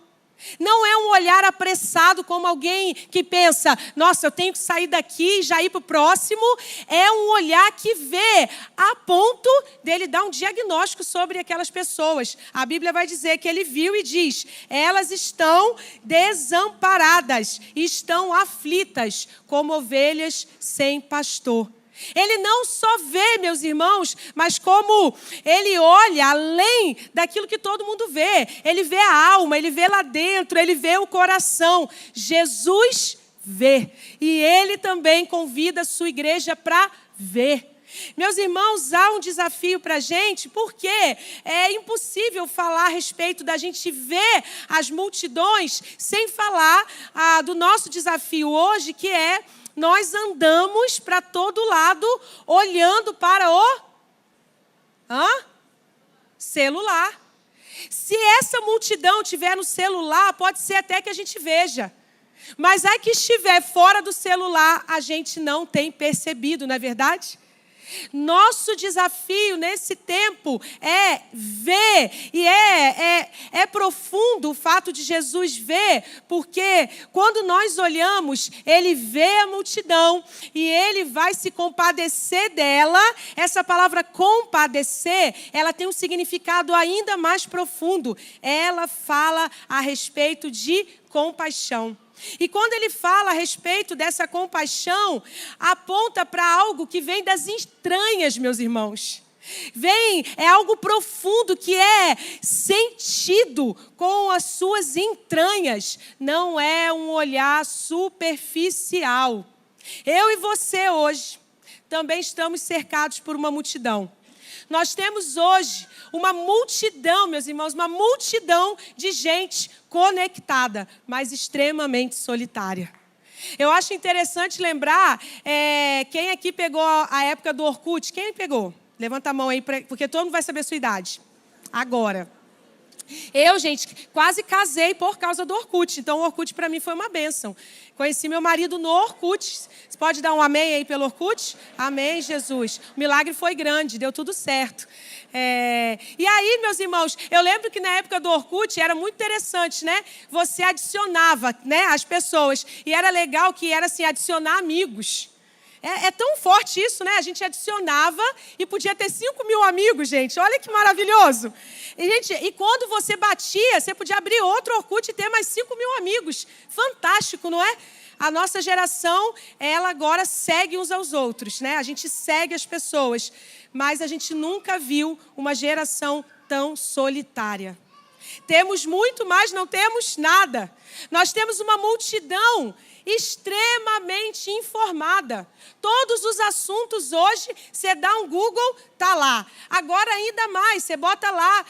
Não é um olhar apressado como alguém que pensa, nossa, eu tenho que sair daqui e já ir para o próximo. É um olhar que vê a ponto dele dar um diagnóstico sobre aquelas pessoas. A Bíblia vai dizer que ele viu e diz, elas estão desamparadas, estão aflitas, como ovelhas sem pastor. Ele não só vê, meus irmãos, mas como ele olha além daquilo que todo mundo vê. Ele vê a alma, ele vê lá dentro, ele vê o coração. Jesus vê. E ele também convida a sua igreja para ver. Meus irmãos, há um desafio para a gente, porque é impossível falar a respeito da gente ver as multidões sem falar do nosso desafio hoje, que é nós andamos para todo lado olhando para o celular. Se essa multidão estiver no celular, pode ser até que a gente veja. Mas aí que estiver fora do celular, a gente não tem percebido, não é verdade? Nosso desafio nesse tempo é ver, e é profundo o fato de Jesus ver, porque quando nós olhamos, ele vê a multidão e ele vai se compadecer dela. Essa palavra compadecer, ela tem um significado ainda mais profundo. Ela fala a respeito de compaixão. E quando ele fala a respeito dessa compaixão, aponta para algo que vem das entranhas, meus irmãos. É algo profundo que é sentido com as suas entranhas. Não é um olhar superficial. Eu e você hoje também estamos cercados por uma multidão. Nós temos hoje uma multidão, meus irmãos, uma multidão de gente conectada, mas extremamente solitária. Eu acho interessante lembrar, quem aqui pegou a época do Orkut? Quem pegou? Levanta a mão aí, porque todo mundo vai saber a sua idade. Agora. Eu, gente, quase casei por causa do Orkut. Então, o Orkut para mim foi uma bênção. Conheci meu marido no Orkut. Você pode dar um amém aí pelo Orkut? Amém, Jesus. O milagre foi grande, deu tudo certo. E aí, meus irmãos, eu lembro que na época do Orkut era muito interessante, né? Você adicionava, né, as pessoas. E era legal que era assim, adicionar amigos. É tão forte isso, né? A gente adicionava e podia ter 5.000 amigos, gente. Olha que maravilhoso. E quando você batia, você podia abrir outro Orkut e ter mais 5.000 amigos. Fantástico, não é? A nossa geração, ela agora segue uns aos outros, né? A gente segue as pessoas. Mas a gente nunca viu uma geração tão solitária. Temos muito, mas não temos nada. Nós temos uma multidão extremamente informada. Todos os assuntos hoje, você dá um Google, tá lá. Agora ainda mais, você bota lá,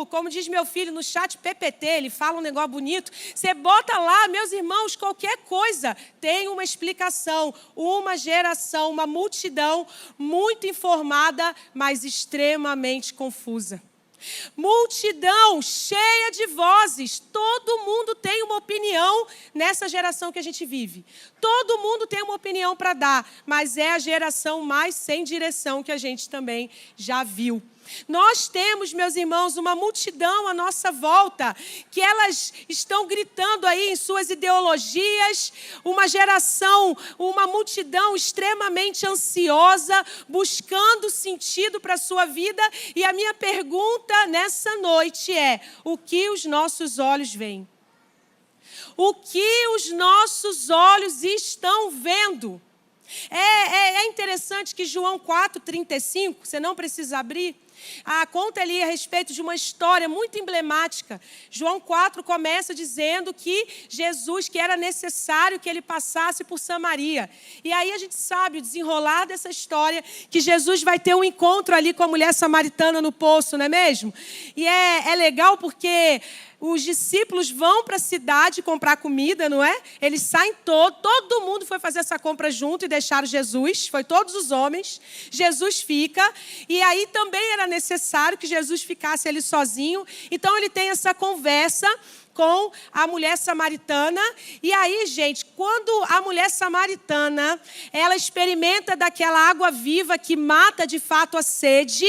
como diz meu filho, no chat PPT, ele fala um negócio bonito. Você bota lá, meus irmãos, qualquer coisa tem uma explicação. Uma geração, uma multidão muito informada, mas extremamente confusa. Multidão cheia de vozes. Todo mundo tem uma opinião nessa geração que a gente vive. Todo mundo tem uma opinião para dar, mas é a geração mais sem direção que a gente também já viu. Nós temos, meus irmãos, uma multidão à nossa volta, que elas estão gritando aí em suas ideologias, uma geração, uma multidão extremamente ansiosa, buscando sentido para a sua vida. E a minha pergunta nessa noite é: o que os nossos olhos veem? O que os nossos olhos estão vendo? É interessante que João 4,35, você não precisa abrir, Conta ali a respeito de uma história muito emblemática. João 4 começa dizendo que Jesus, que era necessário que ele passasse por Samaria. E aí a gente sabe o desenrolar dessa história, que Jesus vai ter um encontro ali com a mulher samaritana no poço, não é mesmo? E é legal porque os discípulos vão para a cidade comprar comida, não é? Eles saem todo mundo foi fazer essa compra junto e deixaram Jesus, foi todos os homens. Jesus fica, e aí também era necessário que Jesus ficasse ali sozinho. Então ele tem essa conversa com a mulher samaritana. E aí, gente, quando a mulher samaritana, ela experimenta daquela água viva que mata de fato a sede,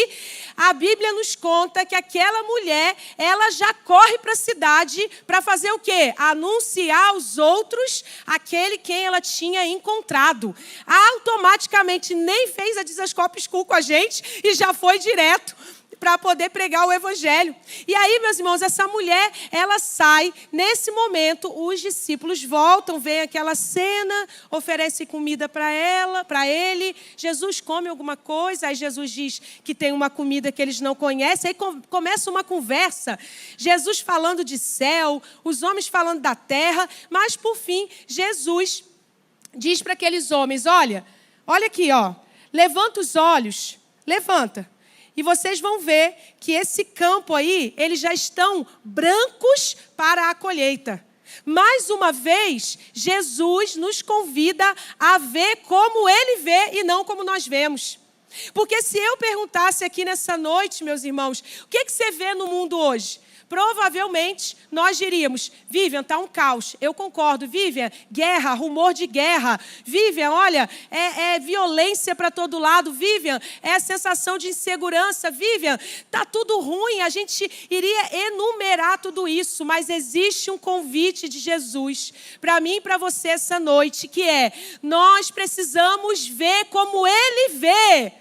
a Bíblia nos conta que aquela mulher, ela já corre para a cidade para fazer o quê? Anunciar aos outros aquele quem ela tinha encontrado. Automaticamente nem fez a Desascope School com a gente e já foi direto para poder pregar o evangelho. E aí, meus irmãos, essa mulher, ela sai. Nesse momento, os discípulos voltam, vem aquela cena, oferece comida para ela, para ele. Jesus come alguma coisa, aí Jesus diz que tem uma comida que eles não conhecem. Aí começa uma conversa, Jesus falando de céu, os homens falando da terra, mas por fim, Jesus diz para aqueles homens: olha aqui, ó, levanta os olhos, levanta. E vocês vão ver que esse campo aí, eles já estão brancos para a colheita. Mais uma vez, Jesus nos convida a ver como Ele vê e não como nós vemos. Porque se eu perguntasse aqui nessa noite, meus irmãos, o que você vê no mundo hoje? Provavelmente nós diríamos: Vivian, está um caos. Eu concordo. Vivian, guerra, rumor de guerra. Vivian, olha, é violência para todo lado. Vivian, é a sensação de insegurança. Vivian, está tudo ruim. A gente iria enumerar tudo isso, mas existe um convite de Jesus para mim e para você essa noite, que é: nós precisamos ver como Ele vê.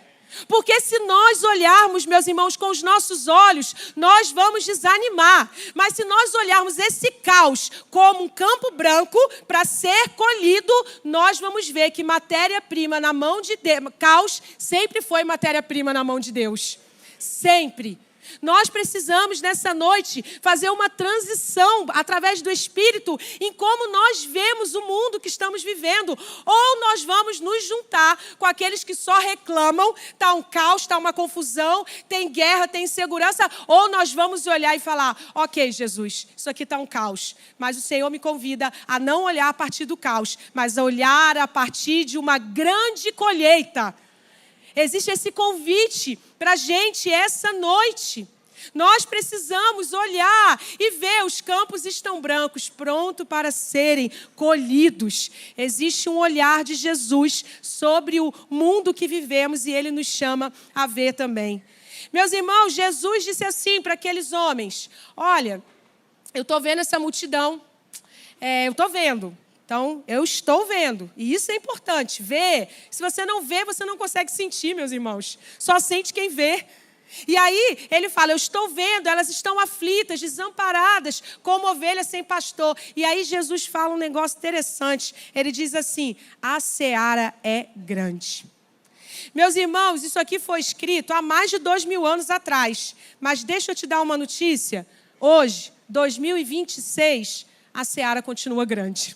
Porque se nós olharmos, meus irmãos, com os nossos olhos, nós vamos desanimar. Mas se nós olharmos esse caos como um campo branco para ser colhido, nós vamos ver que matéria-prima na mão de Deus, caos sempre foi matéria-prima na mão de Deus. Sempre. Nós precisamos, nessa noite, fazer uma transição através do Espírito em como nós vemos o mundo que estamos vivendo. Ou nós vamos nos juntar com aqueles que só reclamam, está um caos, está uma confusão, tem guerra, tem insegurança. Ou nós vamos olhar e falar: ok, Jesus, isso aqui está um caos, mas o Senhor me convida a não olhar a partir do caos, mas a olhar a partir de uma grande colheita. Existe esse convite para a gente essa noite. Nós precisamos olhar e ver: os campos estão brancos, prontos para serem colhidos. Existe um olhar de Jesus sobre o mundo que vivemos e Ele nos chama a ver também. Meus irmãos, Jesus disse assim para aqueles homens: olha, eu estou vendo essa multidão, eu estou vendo. Então, eu estou vendo. E isso é importante, ver. Se você não vê, você não consegue sentir, meus irmãos. Só sente quem vê. E aí, ele fala: eu estou vendo, elas estão aflitas, desamparadas, como ovelhas sem pastor. E aí, Jesus fala um negócio interessante. Ele diz assim: a seara é grande. Meus irmãos, isso aqui foi escrito há mais de 2000 anos atrás. Mas deixa eu te dar uma notícia. Hoje, 2026, a seara continua grande.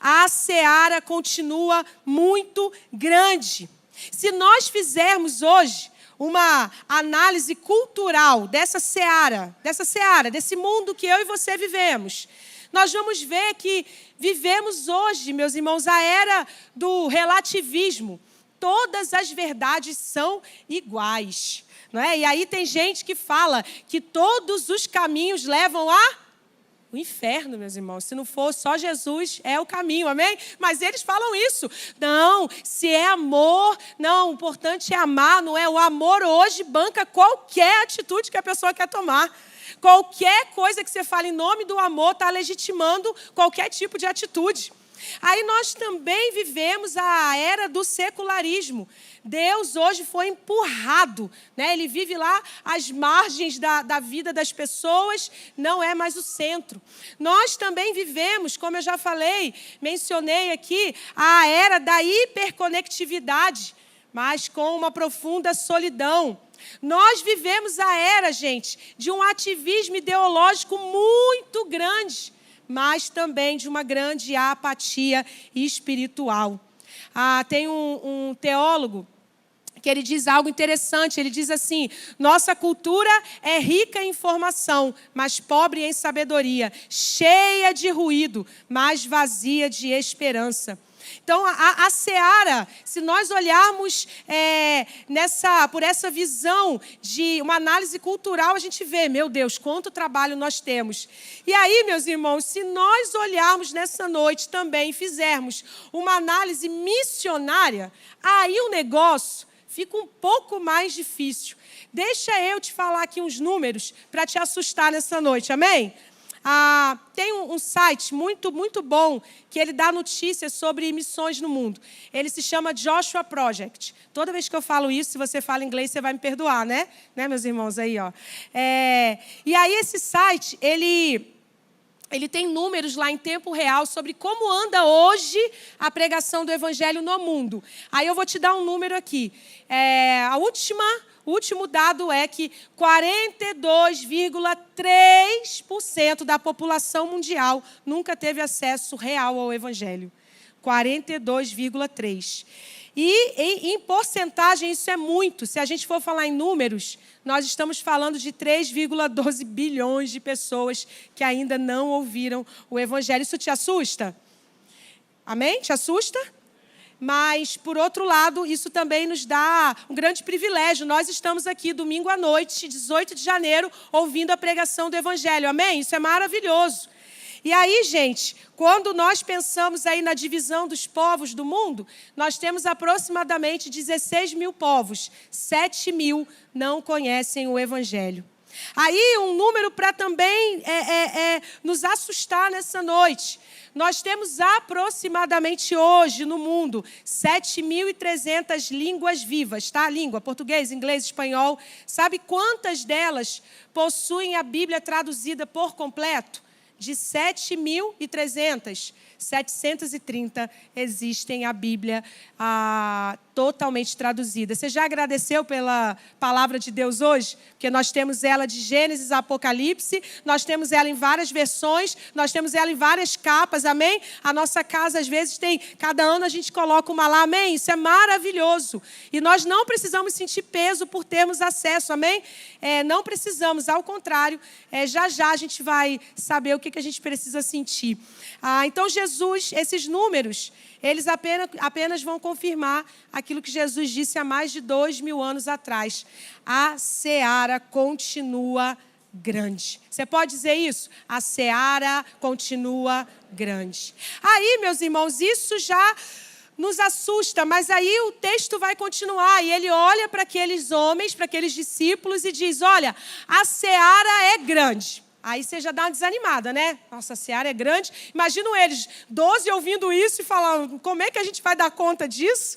A seara continua muito grande. Se nós fizermos hoje uma análise cultural dessa seara, desse mundo que eu e você vivemos, nós vamos ver que vivemos hoje, meus irmãos, a era do relativismo. Todas as verdades são iguais, não é? E aí tem gente que fala que todos os caminhos levam o inferno, meus irmãos. Se não for só Jesus, é o caminho, amém? Mas eles falam isso. Não, se é amor, não, o importante é amar, não é? O amor hoje banca qualquer atitude que a pessoa quer tomar. Qualquer coisa que você fale em nome do amor está legitimando qualquer tipo de atitude. Aí nós também vivemos a era do secularismo. Deus hoje foi empurrado, né? Ele vive lá às margens da vida das pessoas, não é mais o centro. Nós também vivemos, como eu já falei, mencionei aqui, a era da hiperconectividade. mas com uma profunda solidão. Nós vivemos a era, gente, de um ativismo ideológico muito grande, mas também de uma grande apatia espiritual. Tem um teólogo que ele diz algo interessante. Ele diz assim: nossa cultura é rica em informação, mas pobre em sabedoria, cheia de ruído, mas vazia de esperança. Então, a seara, se nós olharmos por essa visão de uma análise cultural, a gente vê, meu Deus, quanto trabalho nós temos. E aí, meus irmãos, se nós olharmos nessa noite também e fizermos uma análise missionária, aí o negócio fica um pouco mais difícil. Deixa eu te falar aqui uns números para te assustar nessa noite, amém? Tem um site muito, muito bom que ele dá notícias sobre missões no mundo. Ele se chama Joshua Project. Toda vez que eu falo isso, se você fala inglês, você vai me perdoar, né? Né, meus irmãos aí, ó. E aí esse site, ele tem números lá em tempo real sobre como anda hoje a pregação do evangelho no mundo. Aí eu vou te dar um número aqui. O último dado é que 42,3% da população mundial nunca teve acesso real ao evangelho. 42,3%. E em porcentagem isso é muito. Se a gente for falar em números, nós estamos falando de 3,12 bilhões de pessoas que ainda não ouviram o evangelho. Isso te assusta? Amém? Te assusta? Mas, por outro lado, isso também nos dá um grande privilégio. Nós estamos aqui domingo à noite, 18 de janeiro, ouvindo a pregação do evangelho. Amém? Isso é maravilhoso. E aí, gente, quando nós pensamos aí na divisão dos povos do mundo, nós temos aproximadamente 16 mil povos. 7 mil não conhecem o evangelho. Aí, um número para também nos assustar nessa noite. Nós temos aproximadamente hoje no mundo 7.300 línguas vivas, tá? Língua, português, inglês, espanhol. Sabe quantas delas possuem a Bíblia traduzida por completo? De 7.300, 730 existem a Bíblia totalmente traduzida. Você já agradeceu pela palavra de Deus hoje? Porque nós temos ela de Gênesis a Apocalipse, nós temos ela em várias versões, nós temos ela em várias capas, amém? A nossa casa, às vezes, cada ano a gente coloca uma lá, amém? Isso é maravilhoso. E nós não precisamos sentir peso por termos acesso, amém? Não precisamos, ao contrário, já já a gente vai saber o que a gente precisa sentir. Então, Jesus, esses números, eles apenas vão confirmar aquilo que Jesus disse há mais de 2.000 anos atrás. A seara continua grande. Você pode dizer isso? A seara continua grande. Aí, meus irmãos, isso já nos assusta, mas aí o texto vai continuar e ele olha para aqueles homens, para aqueles discípulos e diz: olha, a seara é grande. Aí você já dá uma desanimada, né? Nossa, a seara é grande. Imagino eles, 12, ouvindo isso e falando: como é que a gente vai dar conta disso?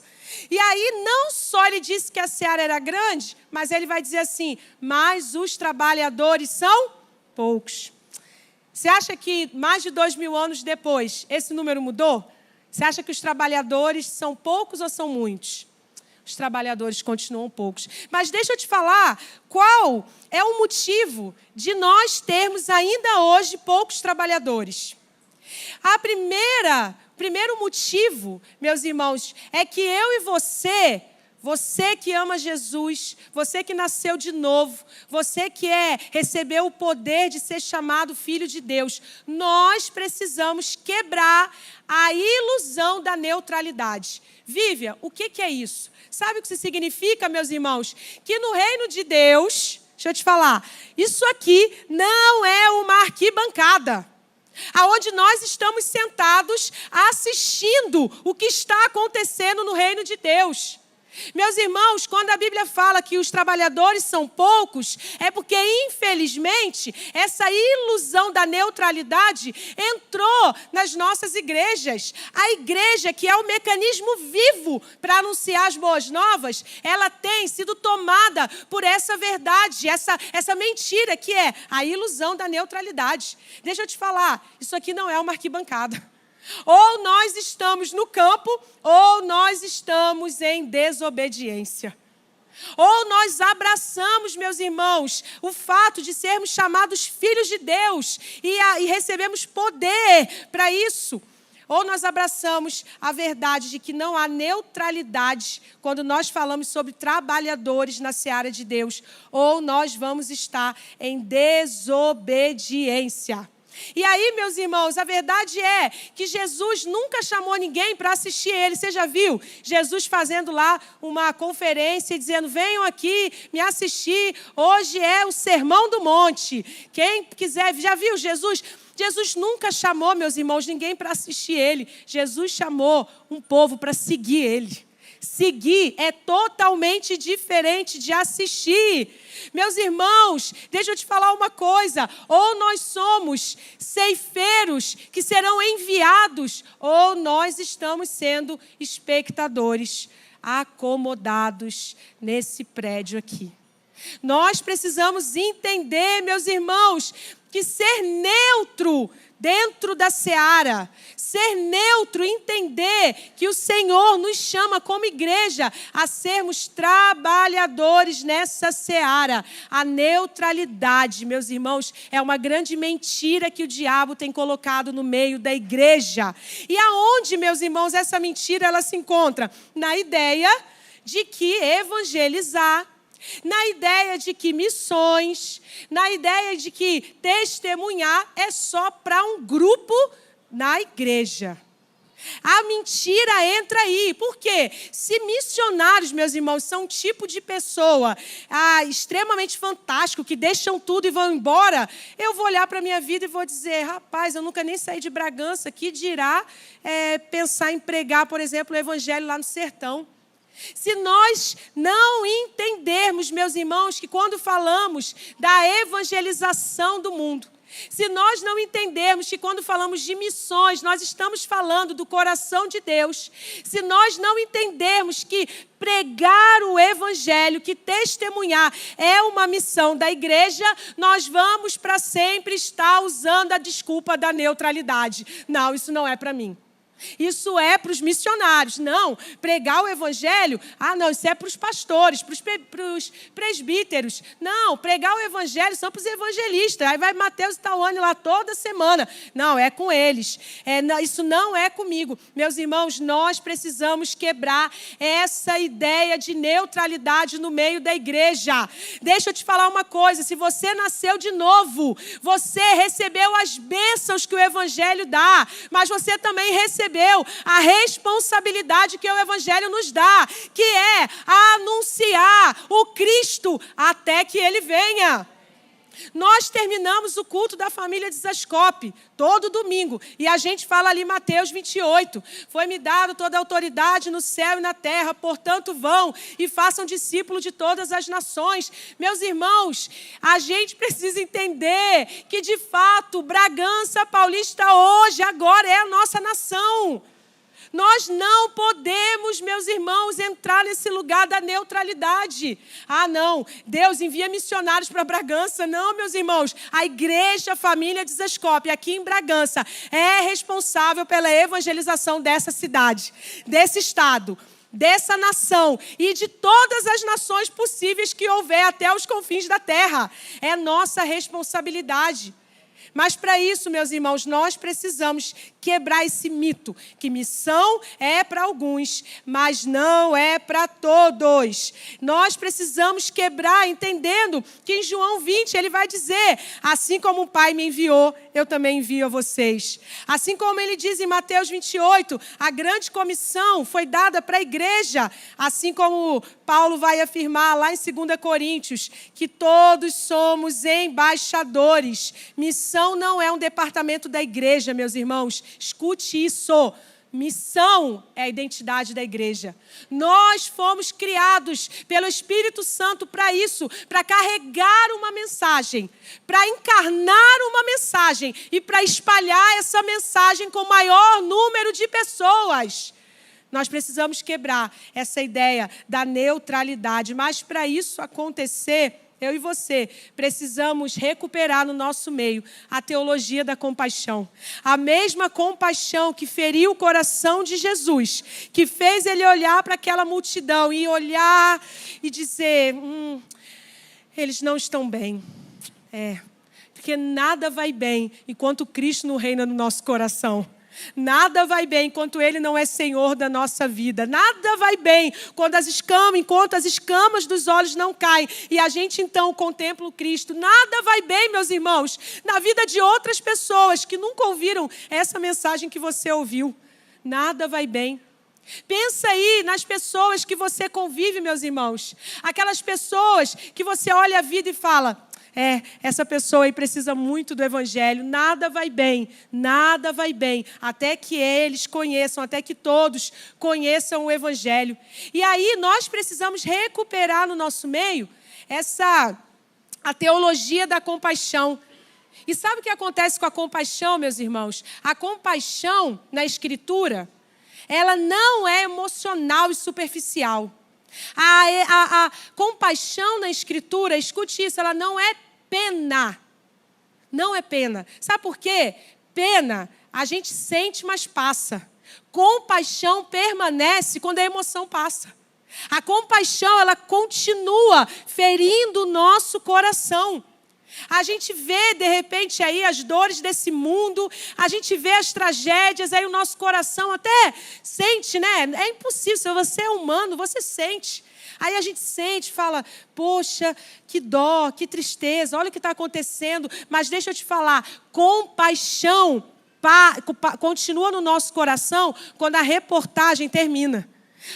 E aí, não só ele disse que a seara era grande, mas ele vai dizer assim: mas os trabalhadores são poucos. Você acha que mais de 2.000 anos depois, esse número mudou? Você acha que os trabalhadores são poucos ou são muitos? Os trabalhadores continuam poucos. Mas deixa eu te falar qual é o motivo de nós termos ainda hoje poucos trabalhadores. Primeiro motivo, meus irmãos, é que eu e você que ama Jesus, você que nasceu de novo, você que recebeu o poder de ser chamado filho de Deus, nós precisamos quebrar a ilusão da neutralidade. Vivian, o que é isso? Sabe o que isso significa, meus irmãos? Que no reino de Deus, deixa eu te falar, isso aqui não é uma arquibancada, aonde nós estamos sentados assistindo o que está acontecendo no reino de Deus. Meus irmãos, quando a Bíblia fala que os trabalhadores são poucos, é porque, infelizmente, essa ilusão da neutralidade entrou nas nossas igrejas. A igreja, que é o mecanismo vivo para anunciar as boas novas, ela tem sido tomada por essa verdade, essa mentira, que é a ilusão da neutralidade. Deixa eu te falar, isso aqui não é uma arquibancada. Ou nós estamos no campo, ou nós estamos em desobediência. Ou nós abraçamos, meus irmãos, o fato de sermos chamados filhos de Deus e recebemos poder para isso. Ou nós abraçamos a verdade de que não há neutralidade quando nós falamos sobre trabalhadores na seara de Deus. Ou nós vamos estar em desobediência. E aí, meus irmãos, a verdade é que Jesus nunca chamou ninguém para assistir ele. Você já viu Jesus fazendo lá uma conferência e dizendo: venham aqui me assistir, hoje é o Sermão do Monte. Quem quiser, já viu Jesus? Jesus nunca chamou, meus irmãos, ninguém para assistir ele. Jesus chamou um povo para seguir ele. Seguir é totalmente diferente de assistir. Meus irmãos, deixa eu te falar uma coisa. Ou nós somos ceifeiros que serão enviados, ou nós estamos sendo espectadores, acomodados nesse prédio aqui. Nós precisamos entender, meus irmãos, que ser neutro dentro da seara, ser neutro, entender que o Senhor nos chama como igreja a sermos trabalhadores nessa seara. A neutralidade, meus irmãos, é uma grande mentira que o diabo tem colocado no meio da igreja. E aonde, meus irmãos, essa mentira ela se encontra? Na ideia de que evangelizar, na ideia de que missões, na ideia de que testemunhar é só para um grupo na igreja. A mentira entra aí. Por quê? Se missionários, meus irmãos, são um tipo de pessoa extremamente fantástico, que deixam tudo e vão embora, eu vou olhar para a minha vida e vou dizer: rapaz, eu nunca nem saí de Bragança, que dirá pensar em pregar, por exemplo, o evangelho lá no sertão. Se nós não entendermos, meus irmãos, que quando falamos da evangelização do mundo, se nós não entendermos que quando falamos de missões, nós estamos falando do coração de Deus, se nós não entendermos que pregar o evangelho, que testemunhar é uma missão da igreja, nós vamos para sempre estar usando a desculpa da neutralidade. Não, isso não é para mim. Isso é para os missionários. Não, pregar o evangelho, não, isso é para os pastores, para os presbíteros. Não, pregar o evangelho são para os evangelistas. Aí vai Mateus e Tawane lá toda semana. Não, é com eles. Isso não é comigo. Meus irmãos, nós precisamos quebrar essa ideia de neutralidade no meio da igreja. Deixa eu te falar uma coisa, se você nasceu de novo, você recebeu as bênçãos que o evangelho dá, mas você também recebeu a responsabilidade que o evangelho nos dá, que é anunciar o Cristo até que ele venha. Nós terminamos o culto da família de Zascope todo domingo, e a gente fala ali Mateus 28, foi-me dado toda a autoridade no céu e na terra, portanto vão e façam discípulos de todas as nações. Meus irmãos, a gente precisa entender que de fato Bragança Paulista hoje, agora é a nossa nação. Nós não podemos, meus irmãos, entrar nesse lugar da neutralidade. Não, Deus envia missionários para Bragança. Não, meus irmãos, a igreja Família de Zascope, aqui em Bragança, é responsável pela evangelização dessa cidade, desse estado, dessa nação e de todas as nações possíveis que houver até os confins da terra. É nossa responsabilidade. Mas para isso, meus irmãos, nós precisamos quebrar esse mito, que missão é para alguns, mas não é para todos. Nós precisamos quebrar, entendendo que em João 20 ele vai dizer: assim como o Pai me enviou, eu também envio a vocês. Assim como ele diz em Mateus 28, a grande comissão foi dada para a igreja, assim como Paulo vai afirmar lá em 2 Coríntios, que todos somos embaixadores. Missão não é um departamento da igreja, meus irmãos. Escute isso. Missão é a identidade da igreja. Nós fomos criados pelo Espírito Santo para isso, para carregar uma mensagem, para encarnar uma mensagem e para espalhar essa mensagem com o maior número de pessoas. Nós precisamos quebrar essa ideia da neutralidade, mas para isso acontecer, eu e você, precisamos recuperar no nosso meio a teologia da compaixão. A mesma compaixão que feriu o coração de Jesus, que fez ele olhar para aquela multidão e olhar e dizer, eles não estão bem. Porque nada vai bem enquanto Cristo não reina no nosso coração. Nada vai bem enquanto Ele não é Senhor da nossa vida. Nada vai bem enquanto as escamas dos olhos não caem e a gente então contempla o Cristo. Nada vai bem, meus irmãos, na vida de outras pessoas que nunca ouviram essa mensagem que você ouviu. Nada vai bem. Pensa aí nas pessoas que você convive, meus irmãos. Aquelas pessoas que você olha a vida e fala... essa pessoa aí precisa muito do Evangelho. Nada vai bem, até que eles conheçam, até que todos conheçam o Evangelho. E aí nós precisamos recuperar no nosso meio a teologia da compaixão. E sabe o que acontece com a compaixão, meus irmãos? A compaixão na Escritura, ela não é emocional e superficial. A compaixão na Escritura, escute isso, ela não é pena. Não é pena. Sabe por quê? Pena, a gente sente, mas passa. Compaixão permanece quando a emoção passa. A compaixão, ela continua ferindo o nosso coração. A gente vê, de repente, aí as dores desse mundo, a gente vê as tragédias, aí o nosso coração até sente, né? É impossível, se você é humano, você sente. Aí a gente sente, fala, poxa, que dó, que tristeza, olha o que está acontecendo. Mas deixa eu te falar, compaixão continua no nosso coração quando a reportagem termina.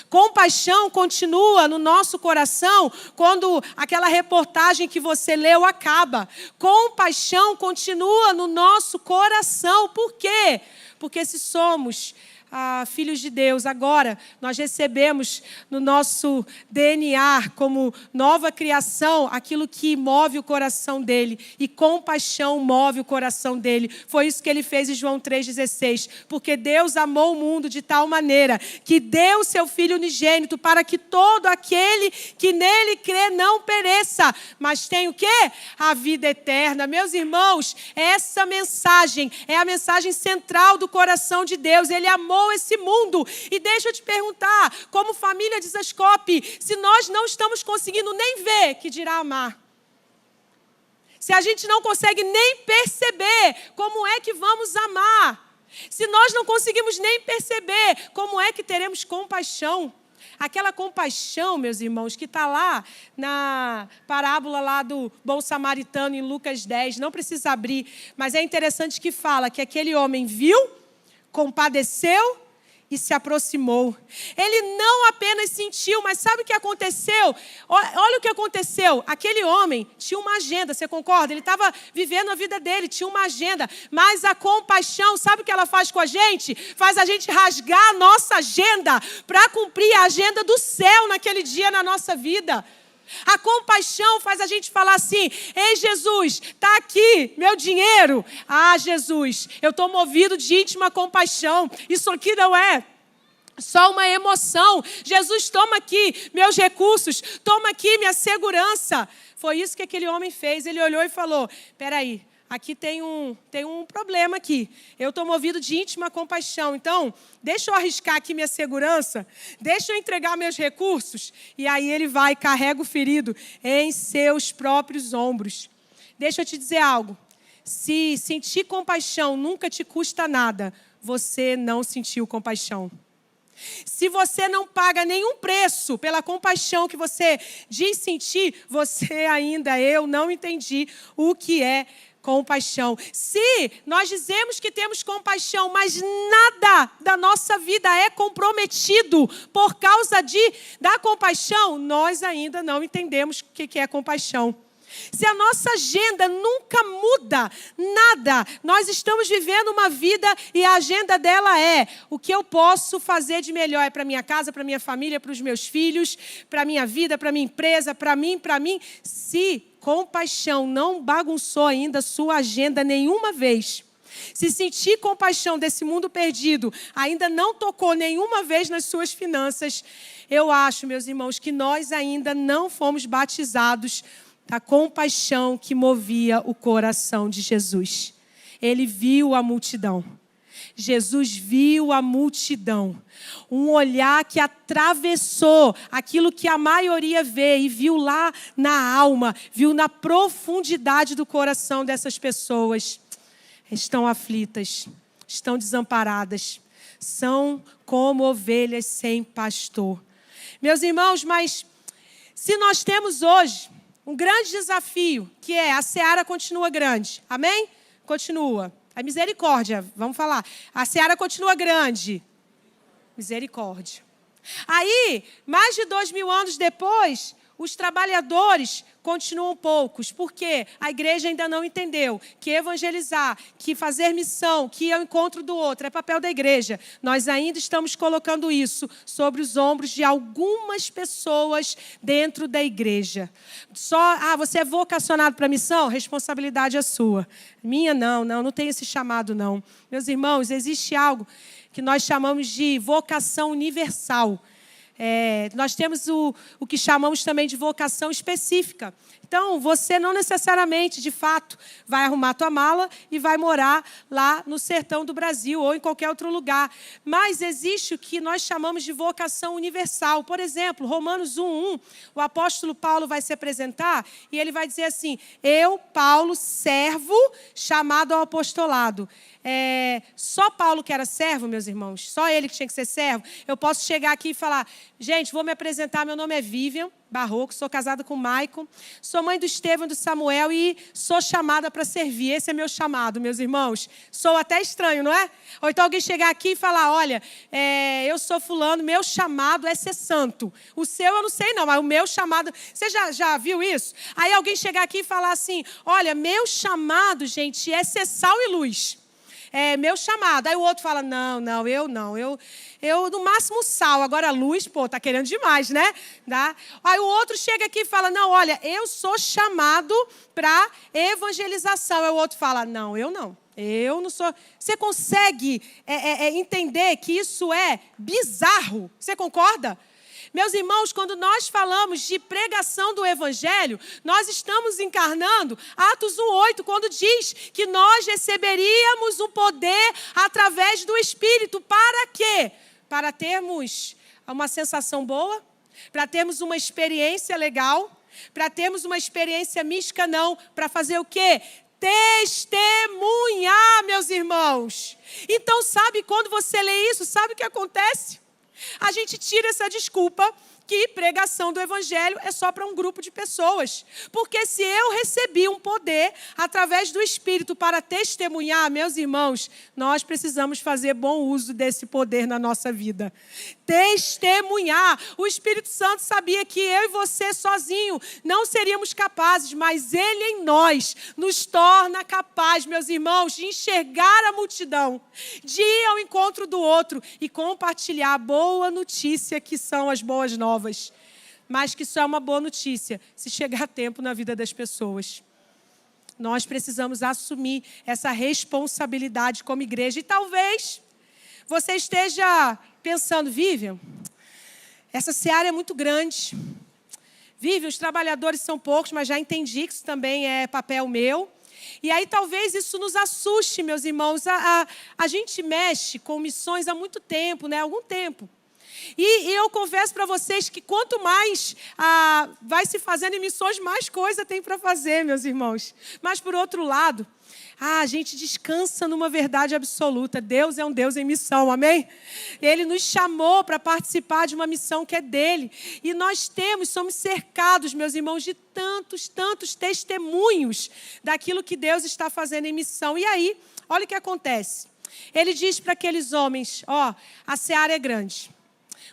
Compaixão continua no nosso coração quando aquela reportagem que você leu acaba. Compaixão continua no nosso coração. Por quê? Porque se somos filhos de Deus, agora nós recebemos no nosso DNA como nova criação aquilo que move o coração dele, e compaixão move o coração dele. Foi isso que ele fez em João 3,16, porque Deus amou o mundo de tal maneira que deu o seu Filho unigênito para que todo aquele que nele crê não pereça, mas tenha o quê? A vida eterna. Meus irmãos, essa mensagem é a mensagem central do coração de Deus. Ele amou esse mundo. E deixa eu te perguntar, como família de Zascope, se nós não estamos conseguindo nem ver, que dirá amar? Se a gente não consegue nem perceber como é que vamos amar, se nós não conseguimos nem perceber como é que teremos compaixão, aquela compaixão, meus irmãos, que está lá na parábola lá do bom samaritano em Lucas 10, não precisa abrir, mas é interessante que fala que aquele homem viu, compadeceu e se aproximou. Ele não apenas sentiu, mas sabe o que aconteceu? Olha o que aconteceu. Aquele homem tinha uma agenda, você concorda? Ele estava vivendo a vida dele, tinha uma agenda. Mas a compaixão, sabe o que ela faz com a gente? Faz a gente rasgar a nossa agenda para cumprir a agenda do céu naquele dia na nossa vida. A compaixão faz a gente falar assim: ei, Jesus, está aqui meu dinheiro. Ah, Jesus, eu estou movido de íntima compaixão. Isso aqui não é só uma emoção. Jesus, toma aqui meus recursos, toma aqui minha segurança. Foi isso que aquele homem fez. Ele olhou e falou: espera aí, aqui tem um problema aqui. Eu estou movido de íntima compaixão. Então, deixa eu arriscar aqui minha segurança. Deixa eu entregar meus recursos. E aí ele vai e carrega o ferido em seus próprios ombros. Deixa eu te dizer algo. Se sentir compaixão nunca te custa nada, você não sentiu compaixão. Se você não paga nenhum preço pela compaixão que você diz sentir, você ainda, eu não entendi o que é compaixão. Se nós dizemos que temos compaixão, mas nada da nossa vida é comprometido por causa da compaixão, nós ainda não entendemos o que é compaixão. Se a nossa agenda nunca muda, nada, nós estamos vivendo uma vida e a agenda dela é: o que eu posso fazer de melhor é para minha casa, para minha família, para os meus filhos, para a minha vida, para a minha empresa, para mim. Se compaixão não bagunçou ainda sua agenda nenhuma vez, se sentir compaixão desse mundo perdido ainda não tocou nenhuma vez nas suas finanças, eu acho, meus irmãos, que nós ainda não fomos batizados da compaixão que movia o coração de Jesus. Ele viu a multidão. Jesus viu a multidão. Um olhar que atravessou aquilo que a maioria vê e viu lá na alma, viu na profundidade do coração dessas pessoas. Estão aflitas, estão desamparadas, são como ovelhas sem pastor. Meus irmãos, mas se nós temos hoje um grande desafio, que é a seara continua grande, amém? Continua. A misericórdia, vamos falar. A seara continua grande. Misericórdia. Aí, mais de 2000 anos depois, os trabalhadores continuam poucos. Por quê? A igreja ainda não entendeu que evangelizar, que fazer missão, que ir ao encontro do outro é papel da igreja. Nós ainda estamos colocando isso sobre os ombros de algumas pessoas dentro da igreja. Você é vocacionado para a missão? Responsabilidade é sua. Minha não tenho esse chamado não. Meus irmãos, existe algo que nós chamamos de vocação universal. Nós temos o que chamamos também de vocação específica. Então, você não necessariamente, de fato, vai arrumar a tua mala e vai morar lá no sertão do Brasil ou em qualquer outro lugar. Mas existe o que nós chamamos de vocação universal. Por exemplo, Romanos 1:1, o apóstolo Paulo vai se apresentar e ele vai dizer assim: eu, Paulo, servo, chamado ao apostolado. Só Paulo que era servo, meus irmãos? Só ele que tinha que ser servo? Eu posso chegar aqui e falar: gente, vou me apresentar, meu nome é Vivian Barroco, sou casada com o Maicon, sou mãe do Estevão e do Samuel e sou chamada para servir. Esse é meu chamado, meus irmãos. Sou até estranho, não é? Ou então alguém chegar aqui e falar: olha, eu sou fulano, meu chamado é ser santo. O seu eu não sei não, mas o meu chamado... Você já viu isso? Aí alguém chegar aqui e falar assim: olha, meu chamado, gente, é ser sal e luz. Meu chamado. Aí o outro fala: não, eu não. Eu no máximo sal, agora luz, tá querendo demais, né? Aí o outro chega aqui e fala: não, olha, eu sou chamado para evangelização. Aí o outro fala: não, eu não sou. Você consegue entender que isso é bizarro? Você concorda? Meus irmãos, quando nós falamos de pregação do Evangelho, nós estamos encarnando Atos 1:8, quando diz que nós receberíamos o poder através do Espírito. Para quê? Para termos uma sensação boa, para termos uma experiência legal, para termos uma experiência mística, não. Para fazer o quê? Testemunhar, meus irmãos. Então, sabe, quando você lê isso, sabe o que acontece? A gente tira essa desculpa que pregação do Evangelho é só para um grupo de pessoas. Porque se eu recebi um poder através do Espírito para testemunhar, meus irmãos, nós precisamos fazer bom uso desse poder na nossa vida. Testemunhar. O Espírito Santo sabia que eu e você sozinho não seríamos capazes, mas Ele em nós nos torna capazes, meus irmãos, de enxergar a multidão, de ir ao encontro do outro e compartilhar a boa notícia que são as boas novas. Mas que isso é uma boa notícia se chegar a tempo na vida das pessoas. Nós precisamos assumir essa responsabilidade como igreja. E talvez você esteja pensando: Vivian, essa seara é muito grande. Vivian, os trabalhadores são poucos, mas já entendi que isso também é papel meu. E aí talvez isso nos assuste, meus irmãos. A gente mexe com missões há muito tempo, né? Algum tempo. E eu confesso para vocês que quanto mais vai se fazendo em missões, mais coisa tem para fazer, meus irmãos. Mas, por outro lado, a gente descansa numa verdade absoluta. Deus é um Deus em missão, amém? Ele nos chamou para participar de uma missão que é dele. E nós somos cercados, meus irmãos, de tantos testemunhos daquilo que Deus está fazendo em missão. E aí, olha o que acontece. Ele diz para aqueles homens: a seara é grande.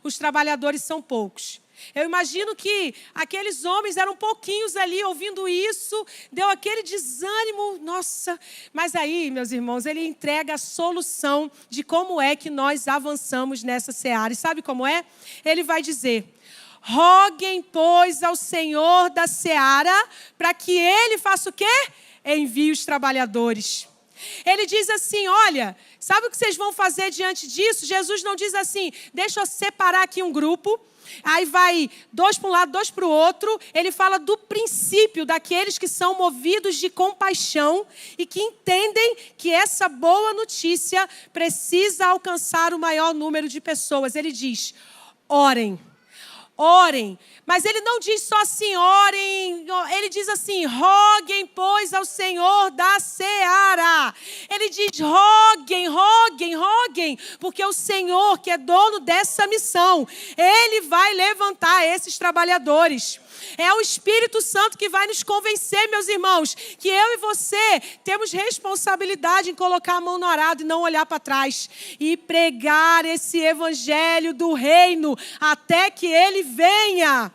Os trabalhadores são poucos. Eu imagino que aqueles homens eram pouquinhos ali ouvindo isso, deu aquele desânimo, nossa. Mas aí, meus irmãos, ele entrega a solução de como é que nós avançamos nessa seara. E sabe como é? Ele vai dizer: roguem, pois, ao Senhor da seara, para que ele faça o quê? Envie os trabalhadores. Ele diz assim: olha, sabe o que vocês vão fazer diante disso? Jesus não diz assim: deixa eu separar aqui um grupo, Aí vai 2 para um lado, 2 para o outro. Ele fala do princípio daqueles que são movidos de compaixão e que entendem que essa boa notícia precisa alcançar o maior número de pessoas. Ele diz, orem. Orem, mas ele não diz só assim, orem, ele diz assim, roguem, pois, ao Senhor da seara. Ele diz, roguem, roguem, roguem, porque o Senhor, que é dono dessa missão, Ele vai levantar esses trabalhadores. É o Espírito Santo que vai nos convencer, meus irmãos, que eu e você temos responsabilidade em colocar a mão no arado e não olhar para trás. E pregar esse evangelho do reino até que ele venha.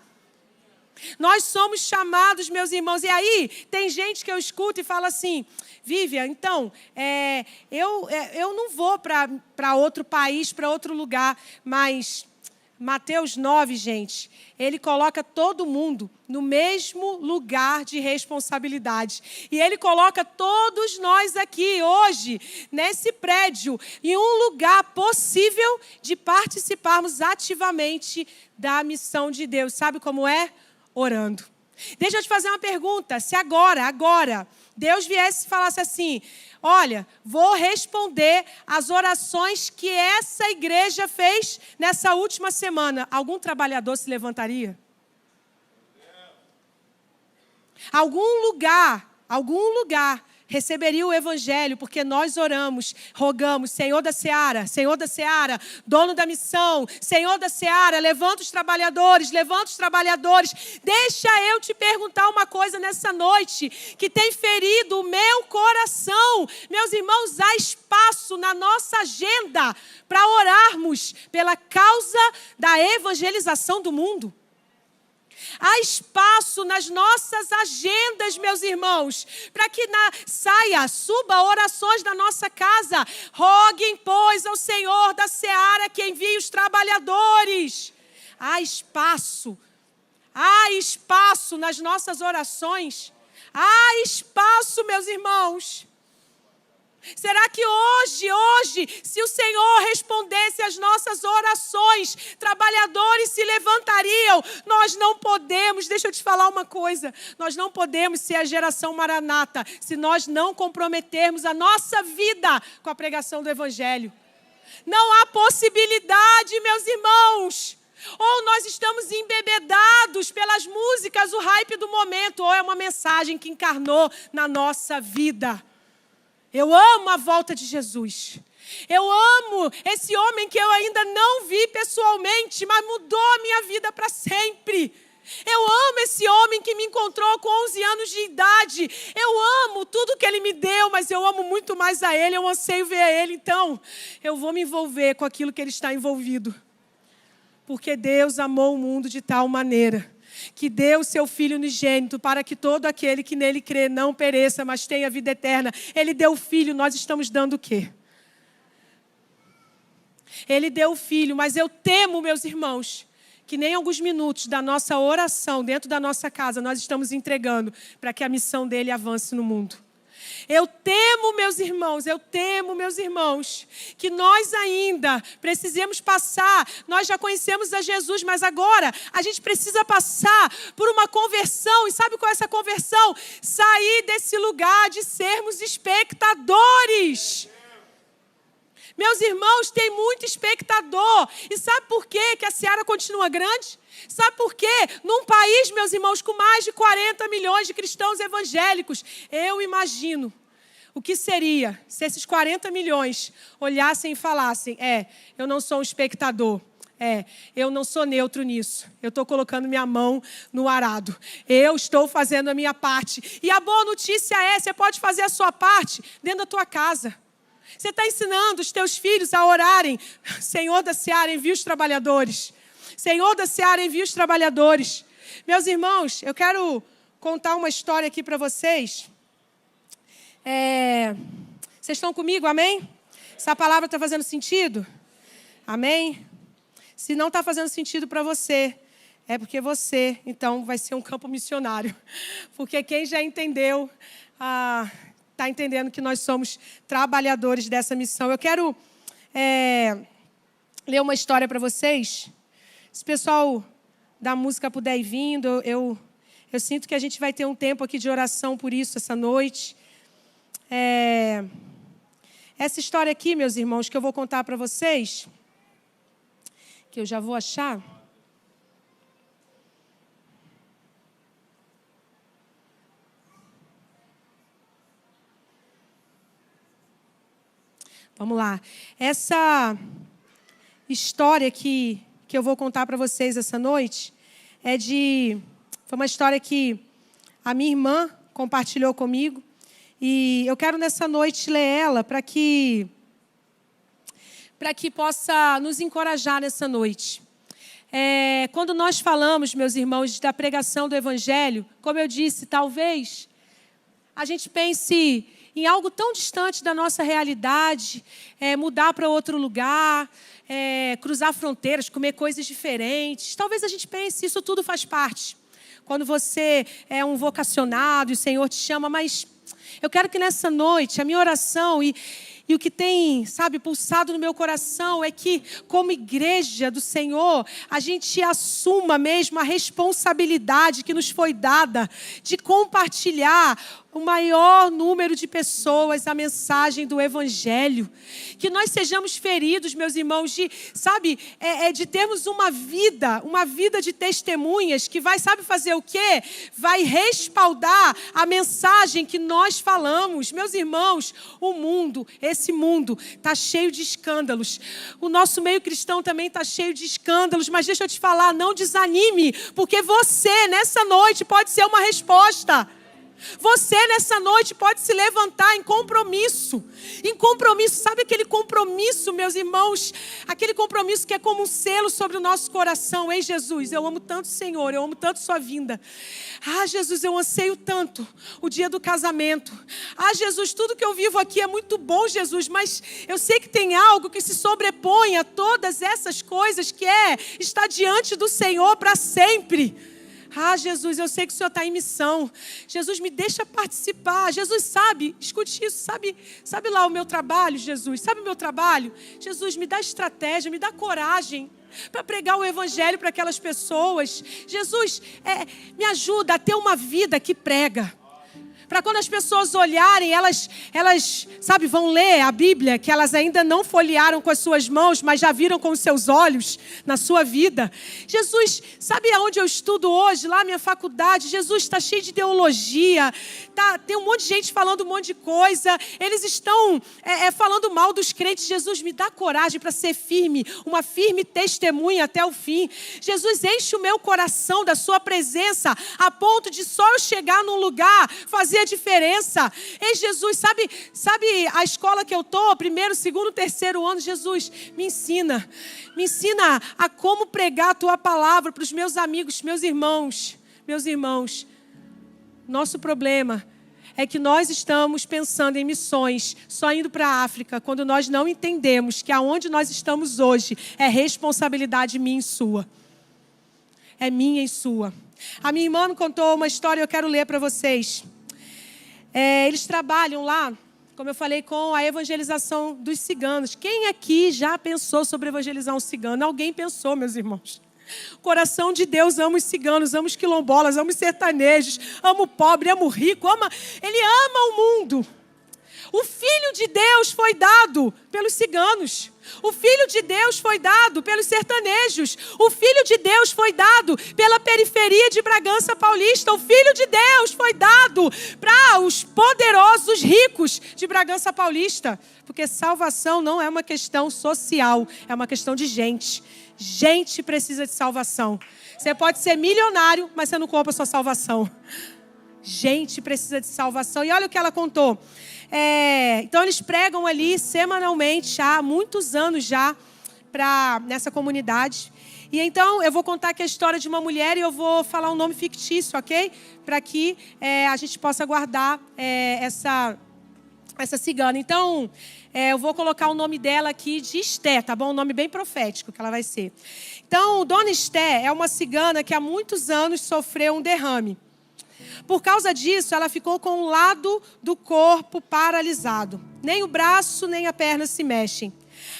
Nós somos chamados, meus irmãos. E aí, tem gente que eu escuto e fala assim, Vivian, então, eu não vou para outro país, para outro lugar, mas Mateus 9, gente, ele coloca todo mundo no mesmo lugar de responsabilidade. E ele coloca todos nós aqui hoje, nesse prédio, em um lugar possível de participarmos ativamente da missão de Deus. Sabe como é? Orando. Deixa eu te fazer uma pergunta. Se agora, Deus viesse e falasse assim, olha, vou responder as orações que essa igreja fez nessa última semana. Algum trabalhador se levantaria? Algum lugar receberia o evangelho, porque nós oramos, rogamos, Senhor da seara, dono da missão, Senhor da seara, levanta os trabalhadores. Deixa eu te perguntar uma coisa nessa noite, que tem ferido o meu coração. Meus irmãos, há espaço na nossa agenda para orarmos pela causa da evangelização do mundo. Há espaço nas nossas agendas, meus irmãos, para que suba orações da nossa casa. Roguem, pois, ao Senhor da seara que envie os trabalhadores. Há espaço nas nossas orações. Há espaço, meus irmãos. Será que hoje, se o Senhor respondesse às nossas orações, trabalhadores se levantariam? Nós não podemos, deixa eu te falar uma coisa, nós não podemos ser a geração maranata se nós não comprometermos a nossa vida com a pregação do Evangelho. Não há possibilidade, meus irmãos. Ou nós estamos embebedados pelas músicas, o hype do momento, ou é uma mensagem que encarnou na nossa vida. Eu amo a volta de Jesus. Eu amo esse homem que eu ainda não vi pessoalmente, mas mudou a minha vida para sempre. Eu amo esse homem que me encontrou com 11 anos de idade. Eu amo tudo que ele me deu, mas eu amo muito mais a ele, eu anseio ver a ele. Então, eu vou me envolver com aquilo que ele está envolvido. Porque Deus amou o mundo de tal maneira que deu o seu Filho unigênito para que todo aquele que nele crê não pereça, mas tenha vida eterna. Ele deu o Filho, nós estamos dando o quê? Ele deu o Filho, mas eu temo, meus irmãos, que nem alguns minutos da nossa oração dentro da nossa casa nós estamos entregando para que a missão dele avance no mundo. Eu temo, meus irmãos, que nós ainda precisemos passar, nós já conhecemos a Jesus, mas agora a gente precisa passar por uma conversão. E sabe qual é essa conversão? Sair desse lugar de sermos espectadores. Meus irmãos, tem muito espectador. E sabe por quê que a seara continua grande? Sabe por quê? Num país, meus irmãos, com mais de 40 milhões de cristãos evangélicos, eu imagino o que seria se esses 40 milhões olhassem e falassem, eu não sou um espectador, eu não sou neutro nisso, eu estou colocando minha mão no arado, eu estou fazendo a minha parte. E a boa notícia é, você pode fazer a sua parte dentro da tua casa. Você está ensinando os teus filhos a orarem, Senhor da seara, envia os trabalhadores. Senhor da seara, envia os trabalhadores. Meus irmãos, eu quero contar uma história aqui para vocês. Vocês estão comigo, amém? Essa palavra está fazendo sentido? Amém? Se não está fazendo sentido para você, é porque você, então, vai ser um campo missionário. Porque quem já entendeu, está entendendo que nós somos trabalhadores dessa missão. Eu quero ler uma história para vocês. Se o pessoal da música puder ir vindo, eu sinto que a gente vai ter um tempo aqui de oração por isso essa noite. Essa história aqui, meus irmãos, que eu vou contar para vocês, que eu já vou achar. Vamos lá. Essa história que eu vou contar para vocês essa noite foi uma história que a minha irmã compartilhou comigo. E eu quero nessa noite ler ela para que possa nos encorajar nessa noite. Quando nós falamos, meus irmãos, da pregação do Evangelho, como eu disse, talvez a gente pense em algo tão distante da nossa realidade, mudar para outro lugar, cruzar fronteiras, comer coisas diferentes. Talvez a gente pense, isso tudo faz parte. Quando você é um vocacionado e o Senhor te chama, mas eu quero que nessa noite, a minha oração e o que tem, pulsado no meu coração é que, como igreja do Senhor, a gente assuma mesmo a responsabilidade que nos foi dada de compartilhar o maior número de pessoas a mensagem do Evangelho. Que nós sejamos feridos, meus irmãos, de termos uma vida de testemunhas que vai, fazer o quê? Vai respaldar a mensagem que nós falamos. Meus irmãos, esse mundo está cheio de escândalos. O nosso meio cristão também está cheio de escândalos, mas deixa eu te falar, não desanime, porque você, nessa noite, pode ser uma resposta. Você, nessa noite, pode se levantar em compromisso. Sabe aquele compromisso, meus irmãos? Aquele compromisso que é como um selo sobre o nosso coração. Ei, Jesus, eu amo tanto o Senhor, eu amo tanto sua vinda. Ah, Jesus, eu anseio tanto o dia do casamento. Ah, Jesus, tudo que eu vivo aqui é muito bom, Jesus, mas eu sei que tem algo que se sobrepõe a todas essas coisas, que é estar diante do Senhor para sempre. Ah, Jesus, eu sei que o Senhor está em missão. Jesus, me deixa participar. Jesus, escute isso, sabe lá o meu trabalho, Jesus? Sabe o meu trabalho? Jesus, me dá estratégia, me dá coragem para pregar o Evangelho para aquelas pessoas. Jesus, me ajuda a ter uma vida que prega. Para quando as pessoas olharem, elas vão ler a Bíblia, que elas ainda não folhearam com as suas mãos, mas já viram com os seus olhos na sua vida. Jesus, sabe aonde eu estudo hoje? Lá na minha faculdade. Jesus, está cheio de ideologia. Tem um monte de gente falando um monte de coisa. Eles estão falando mal dos crentes. Jesus, me dá coragem para ser firme, uma firme testemunha até o fim. Jesus, enche o meu coração da sua presença, a ponto de só eu chegar num lugar, fazer a diferença. Ei, Jesus, sabe a escola que eu estou, 1º, 2º, 3º ano? Jesus, me ensina a como pregar a tua palavra para os meus amigos, meus irmãos. Nosso problema é que nós estamos pensando em missões, só indo para a África, quando nós não entendemos que aonde nós estamos hoje é responsabilidade minha e sua. É minha e sua. A minha irmã me contou uma história, eu quero ler para vocês. Eles trabalham lá, como eu falei, com a evangelização dos ciganos. Quem aqui já pensou sobre evangelizar um cigano? Alguém pensou, meus irmãos? O coração de Deus ama os ciganos, ama os quilombolas, ama os sertanejos, ama o pobre, ama o rico, Ele ama o mundo. O Filho de Deus foi dado pelos ciganos. O Filho de Deus foi dado pelos sertanejos. O Filho de Deus foi dado pela periferia de Bragança Paulista. O Filho de Deus foi dado para os poderosos ricos de Bragança Paulista. Porque salvação não é uma questão social, é uma questão de gente. Gente precisa de salvação. Você pode ser milionário, mas você não compra a sua salvação. Gente precisa de salvação. E olha o que ela contou. Então eles pregam ali semanalmente há muitos anos já nessa comunidade. E então eu vou contar aqui a história de uma mulher e eu vou falar um nome fictício, ok? Para que a gente possa guardar essa cigana. Então eu vou colocar o nome dela aqui de Esté, tá bom? Um nome bem profético que ela vai ser. Então, Dona Esté é uma cigana que há muitos anos sofreu um derrame. Por causa disso, ela ficou com um lado do corpo paralisado. Nem o braço, nem a perna se mexem.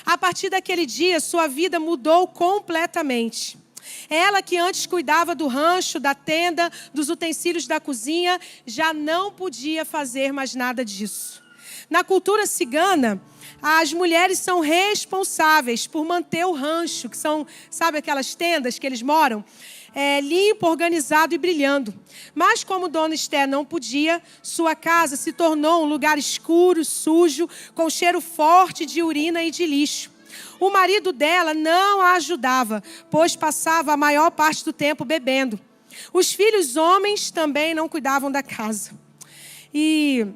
A partir daquele dia, sua vida mudou completamente. Ela que antes cuidava do rancho, da tenda, dos utensílios da cozinha, já não podia fazer mais nada disso. Na cultura cigana, as mulheres são responsáveis por manter o rancho, que são, sabe aquelas tendas que eles moram? Limpo, organizado e brilhando. Mas como Dona Esther não podia, sua casa se tornou um lugar escuro, sujo, com cheiro forte de urina e de lixo. O marido dela não a ajudava, pois passava a maior parte do tempo bebendo. Os filhos homens também não cuidavam da casa. E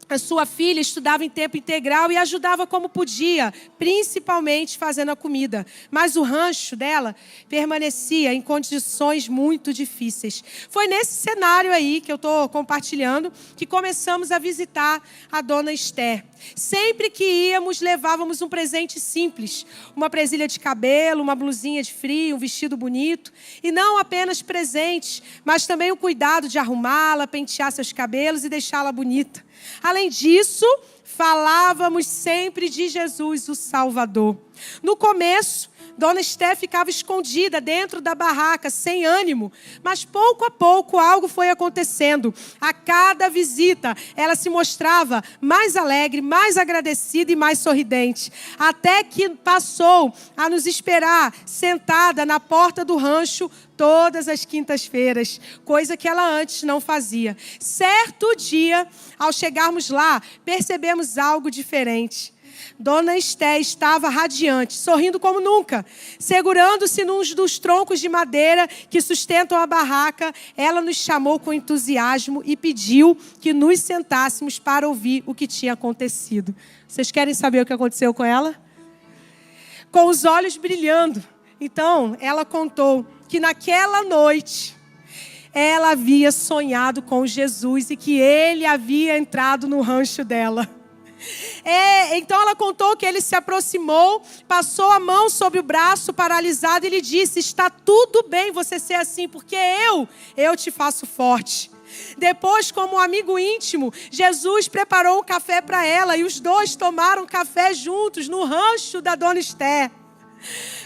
a sua filha estudava em tempo integral e ajudava como podia, principalmente fazendo a comida. Mas o rancho dela permanecia em condições muito difíceis. Foi nesse cenário aí que eu estou compartilhando que começamos a visitar a Dona Esther. Sempre que íamos, levávamos um presente simples. Uma presilha de cabelo, uma blusinha de frio, um vestido bonito. E não apenas presentes, mas também o cuidado de arrumá-la, pentear seus cabelos e deixá-la bonita. Além disso, falávamos sempre de Jesus, o Salvador. No começo, Dona Esther ficava escondida dentro da barraca, sem ânimo. Mas pouco a pouco algo foi acontecendo. A cada visita, ela se mostrava mais alegre, mais agradecida e mais sorridente. Até que passou a nos esperar sentada na porta do rancho todas as quintas-feiras, coisa que ela antes não fazia. Certo dia, ao chegarmos lá, percebemos algo diferente. Dona Esther estava radiante, sorrindo como nunca. Segurando-se num dos troncos de madeira que sustentam a barraca, ela nos chamou com entusiasmo e pediu que nos sentássemos para ouvir o que tinha acontecido. Vocês querem saber o que aconteceu com ela? Com os olhos brilhando. Então, ela contou que naquela noite ela havia sonhado com Jesus e que ele havia entrado no rancho dela. Então ela contou que ele se aproximou, passou a mão sobre o braço paralisado e lhe disse: está tudo bem você ser assim, porque eu te faço forte. Depois, como um amigo íntimo, Jesus preparou um café para ela e os dois tomaram café juntos no rancho da Dona Esther.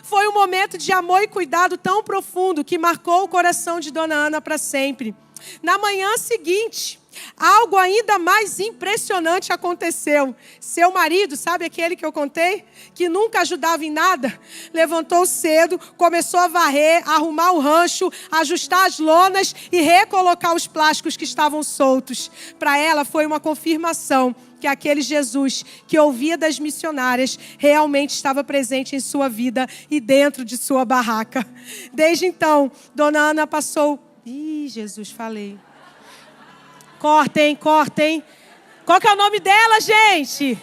Foi um momento de amor e cuidado tão profundo que marcou o coração de Dona Ana para sempre. Na manhã seguinte, algo ainda mais impressionante aconteceu. Seu marido, sabe aquele que eu contei? Que nunca ajudava em nada? Levantou cedo, começou a varrer, arrumar o rancho, ajustar as lonas e recolocar os plásticos que estavam soltos. Para ela foi uma confirmação que aquele Jesus que ouvia das missionárias realmente estava presente em sua vida e dentro de sua barraca. Desde então, Dona Ana passou... Jesus, falei. Cortem. Qual que é o nome dela, gente?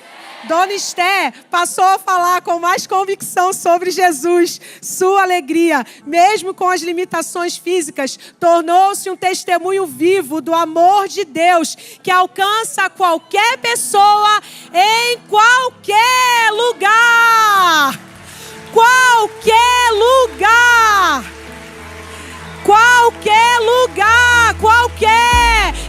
Dona Esther passou a falar com mais convicção sobre Jesus. Sua alegria, mesmo com as limitações físicas, tornou-se um testemunho vivo do amor de Deus que alcança qualquer pessoa em qualquer lugar. Qualquer lugar.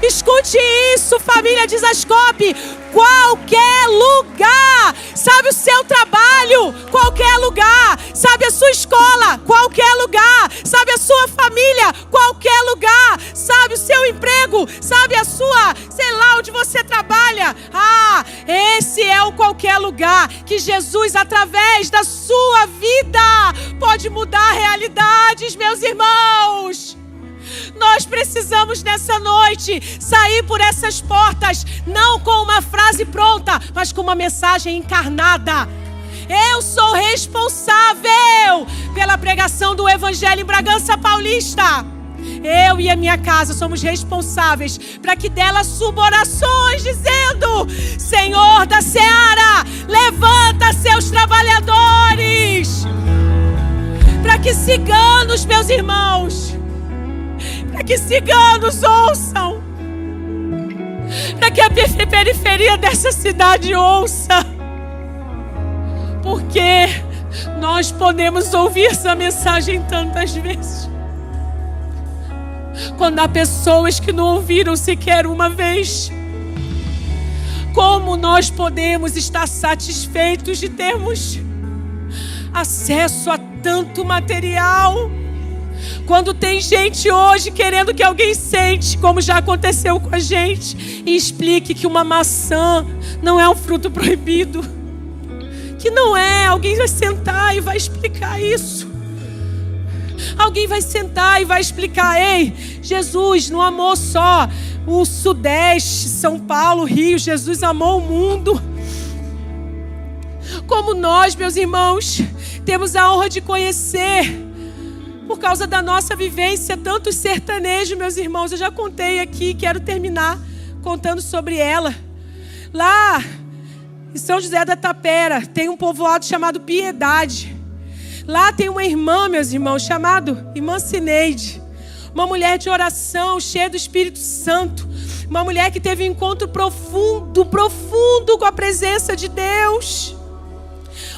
Escute isso, família de Zascope. Qualquer lugar. Sabe o seu trabalho? Qualquer lugar. Sabe a sua escola? Qualquer lugar. Sabe a sua família? Qualquer lugar. Sabe o seu emprego? Sabe a sua, sei lá, onde você trabalha? Esse é o qualquer lugar que Jesus, através da sua vida, pode mudar realidades, meus irmãos. Nós precisamos nessa noite sair por essas portas, não com uma frase pronta, mas com uma mensagem encarnada. Eu sou responsável pela pregação do Evangelho em Bragança Paulista. Eu e a minha casa somos responsáveis para que dela subam orações dizendo: Senhor da Seara, levanta seus trabalhadores. Para que ciganos, meus irmãos, para que ciganos ouçam, para que a periferia dessa cidade ouça, porque nós podemos ouvir essa mensagem tantas vezes, quando há pessoas que não ouviram sequer uma vez. Como nós podemos estar satisfeitos de termos acesso a tanto material Quando tem gente hoje querendo que alguém sente, como já aconteceu com a gente, e explique que uma maçã não é um fruto proibido. Que não é, alguém vai sentar e vai explicar isso. Alguém vai sentar e vai explicar: ei, Jesus não amou só o Sudeste, São Paulo, Rio, Jesus amou o mundo. Como nós, meus irmãos, temos a honra de conhecer, por causa da nossa vivência, tanto sertanejo, meus irmãos. Eu já contei aqui, quero terminar contando sobre ela. Lá em São José da Tapera tem um povoado chamado Piedade. Lá tem uma irmã, meus irmãos, chamada Irmã Cineide. Uma mulher de oração, cheia do Espírito Santo. Uma mulher que teve um encontro profundo com a presença de Deus.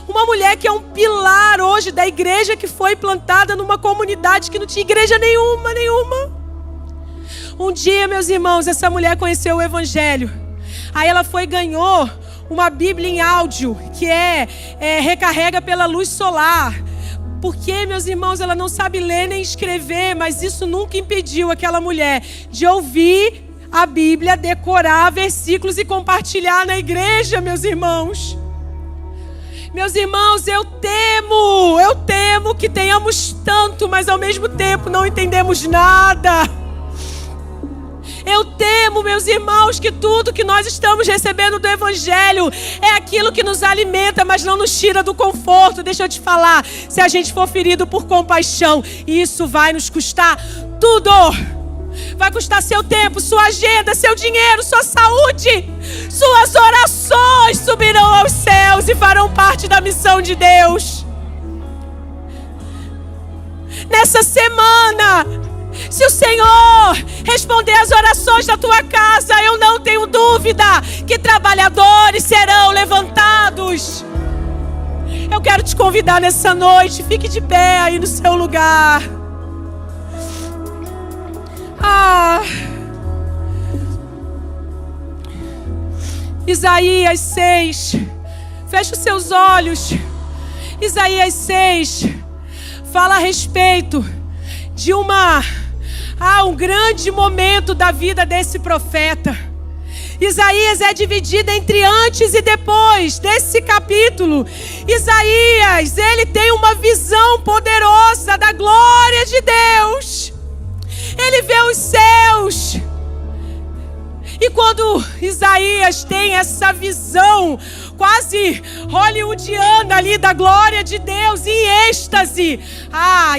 Uma mulher que é um pilar hoje da igreja que foi plantada numa comunidade que não tinha igreja nenhuma. Um dia, meus irmãos, essa mulher conheceu o Evangelho. Aí ela foi e ganhou uma Bíblia em áudio, que recarrega pela luz solar. Porque, meus irmãos, ela não sabe ler nem escrever, mas isso nunca impediu aquela mulher de ouvir a Bíblia, decorar versículos e compartilhar na igreja, meus irmãos. Meus irmãos, eu temo que tenhamos tanto, mas ao mesmo tempo não entendemos nada. Eu temo, meus irmãos, que tudo que nós estamos recebendo do Evangelho é aquilo que nos alimenta, mas não nos tira do conforto. Deixa eu te falar, se a gente for ferido por compaixão, isso vai nos custar tudo. Vai custar seu tempo, sua agenda, seu dinheiro, sua saúde. Suas orações subirão aos céus e farão parte da missão de Deus. Nessa semana, se o Senhor responder às orações da tua casa, eu não tenho dúvida que trabalhadores serão levantados. Eu quero te convidar nessa noite, fique de pé aí no seu lugar. Isaías 6, feche os seus olhos. Isaías 6 fala a respeito de um grande momento da vida desse profeta. Isaías é dividido entre antes e depois desse capítulo. Isaías, ele tem uma visão poderosa da glória de Deus. Ele vê os céus. E quando Isaías tem essa visão quase hollywoodiana ali da glória de Deus, em êxtase,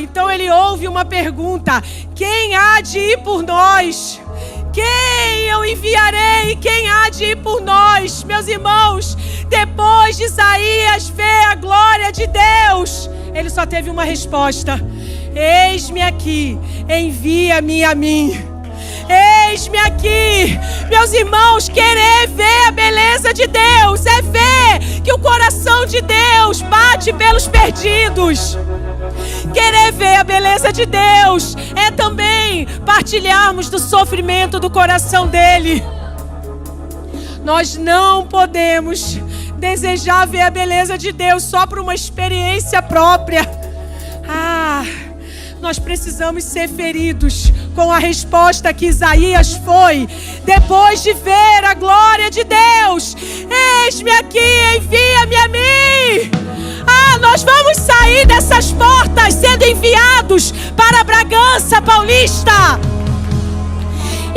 então ele ouve uma pergunta: quem há de ir por nós? Quem eu enviarei? Quem há de ir por nós? Meus irmãos, depois de Isaías ver a glória de Deus, ele só teve uma resposta: eis-me aqui, envia-me a mim. Eis-me aqui. Meus irmãos, querer ver a beleza de Deus é ver que o coração de Deus bate pelos perdidos. Querer ver a beleza de Deus é também partilharmos do sofrimento do coração dele. Nós não podemos desejar ver a beleza de Deus só por uma experiência própria. Nós precisamos ser feridos com a resposta que Isaías foi, depois de ver a glória de Deus. Eis-me aqui, envia-me a mim. Nós vamos sair dessas portas sendo enviados para Bragança Paulista.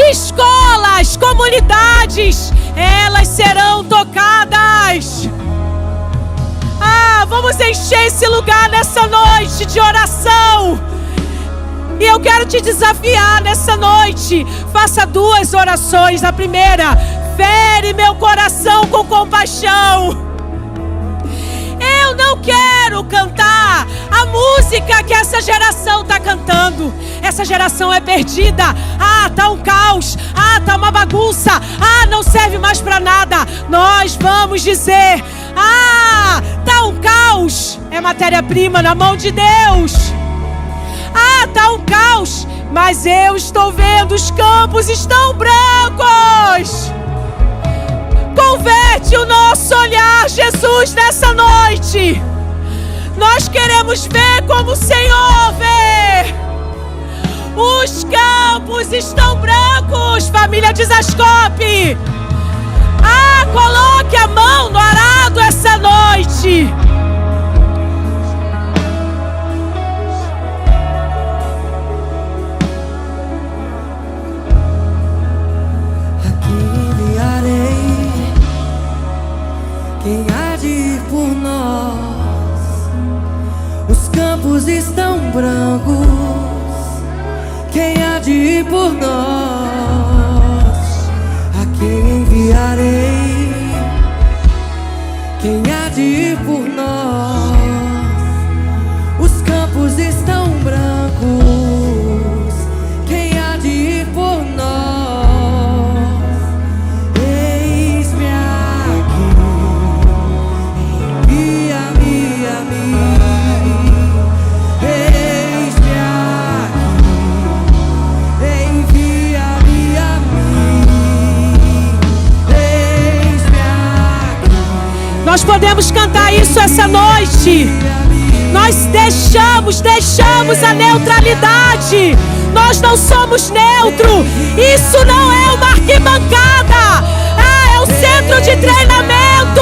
Escolas, comunidades, elas serão tocadas. Vamos encher esse lugar nessa noite de oração. E eu quero te desafiar nessa noite. Faça 2 orações. A primeira: fere meu coração com compaixão. Eu não quero cantar a música que essa geração está cantando. Essa geração é perdida. Tá um caos. Tá uma bagunça. Não serve mais para nada. Nós vamos dizer: tá um caos. É matéria-prima na mão de Deus. Tá um caos, mas eu estou vendo os campos estão brancos. Converte o nosso olhar, Jesus, nessa noite. Nós queremos ver como o Senhor vê. Os campos estão brancos, família de Zascope. Coloque a mão no arado essa noite. Aqui enviarei quem há de ir por nós. Os campos estão brancos, quem há de ir por nós? A quem enviarei? Quem há de ir por nós? Os campos estão brancos, quem há de ir por nós? Eis-me aqui, envia-me a mim. Eis-me aqui, envia-me a mim. Eis-me aqui. Nós podemos cantar isso essa noite. Nós deixamos a neutralidade. Nós não somos neutro. Isso não é uma arquibancada. É o centro de treinamento.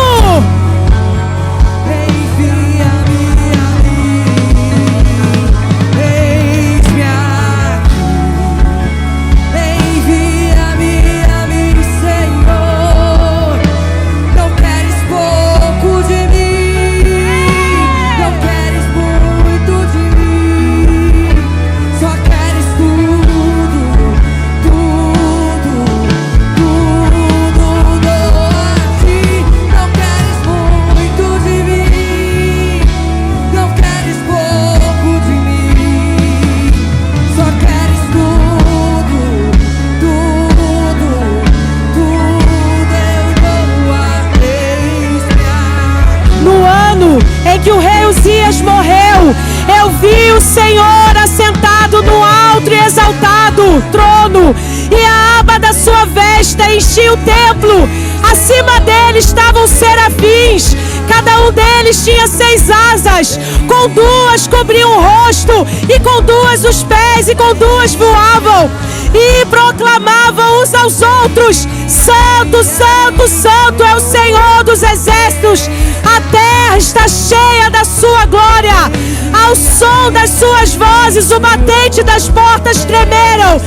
Que o rei Uzias morreu, eu vi o Senhor assentado no alto e exaltado trono, e a aba da sua veste enchia o templo. Acima dele estavam serafins, cada um deles tinha 6 asas, com 2 cobriam o rosto, e com 2 os pés, e com 2 voavam, e proclamavam uns aos outros: Santo, Santo, Santo é o Senhor dos exércitos. A terra está cheia da sua glória. Ao som das suas vozes, o batente das portas tremeram.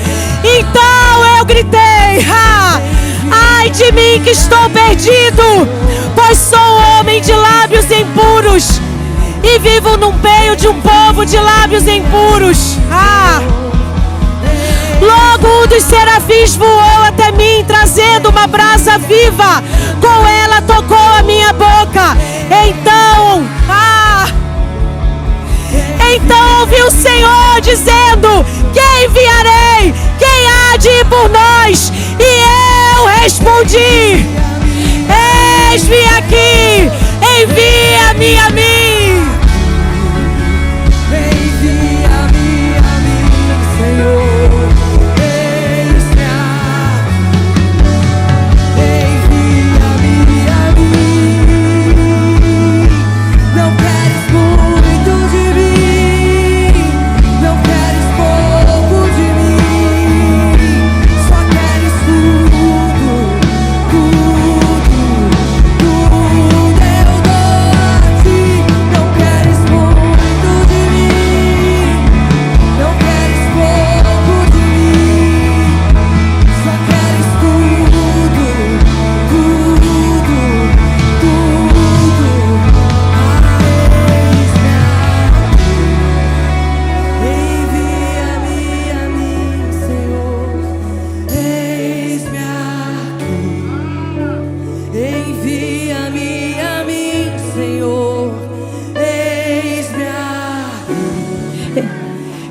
Então eu gritei: ai de mim que estou perdido, pois sou homem de lábios impuros, e vivo no meio de um povo de lábios impuros. Logo um dos serafins voou até mim, trazendo uma brasa viva. Com ela tocou a minha boca. Então ouvi o Senhor dizendo: quem enviarei? Quem há de ir por nós? E eu respondi: eis-me aqui, envia-me a mim. Envia-me a mim, Senhor.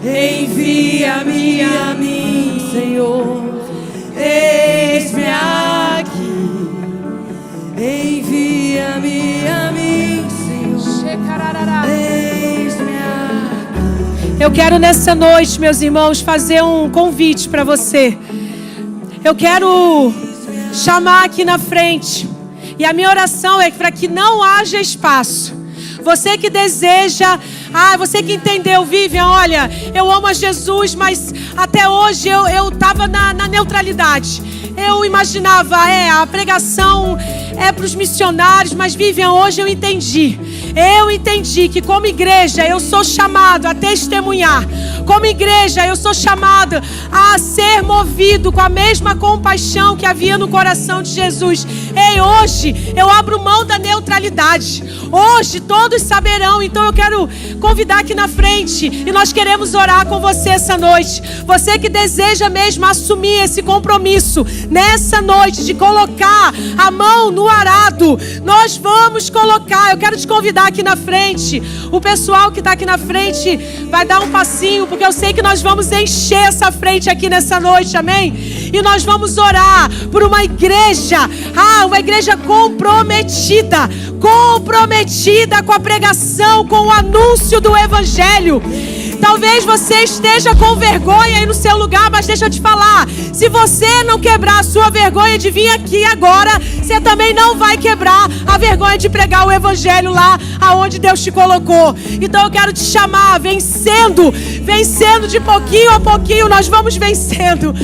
Envia-me a mim, Senhor. Eis-me aqui. Envia-me a mim, Senhor. Eis-me aqui. Eu quero nessa noite, meus irmãos, fazer um convite para você. Eu quero chamar aqui na frente. E a minha oração é para que não haja espaço. Você que deseja Você que entendeu, Vivian, olha, eu amo a Jesus, mas até hoje eu estava na neutralidade. Eu imaginava, a pregação é para os missionários, mas Vivian, hoje eu entendi que como igreja eu sou chamado a testemunhar. Como igreja eu sou chamado a ser movido com a mesma compaixão que havia no coração de Jesus. Hoje eu abro mão da neutralidade. Hoje todos saberão, então eu quero convidar aqui na frente e nós queremos orar com você essa noite. Você que deseja mesmo assumir esse compromisso nessa noite de colocar a mão no arado, nós vamos colocar. Eu quero te convidar aqui na frente. O pessoal que está aqui na frente vai dar um passinho, porque eu sei que nós vamos encher essa frente aqui nessa noite, amém? E nós vamos orar por uma igreja comprometida com a pregação, com o anúncio do evangelho. Talvez você esteja com vergonha aí no seu lugar, mas deixa eu te falar, se você não quebrar a sua vergonha de vir aqui agora, você também não vai quebrar a vergonha de pregar o evangelho lá aonde Deus te colocou. Então eu quero te chamar, vencendo de pouquinho a pouquinho, nós vamos vencendo,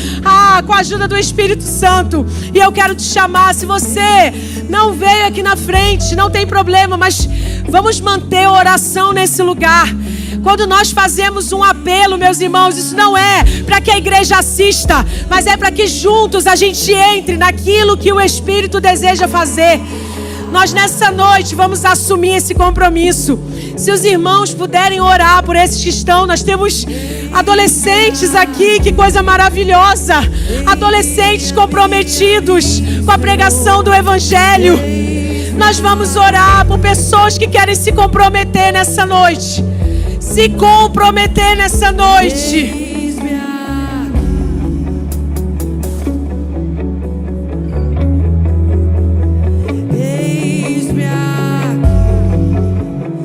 com a ajuda do Espírito Santo. E eu quero te chamar, se você não veio aqui na frente, não tem problema, mas vamos manter a oração nesse lugar. Quando nós fazemos um apelo, meus irmãos, isso não é para que a igreja assista, mas é para que juntos a gente entre naquilo que o Espírito deseja fazer. Nós nessa noite vamos assumir esse compromisso. Se os irmãos puderem orar por esses que estão, nós temos adolescentes aqui, que coisa maravilhosa. Adolescentes comprometidos com a pregação do Evangelho. Nós vamos orar por pessoas que querem se comprometer nessa noite. Se comprometer nessa noite.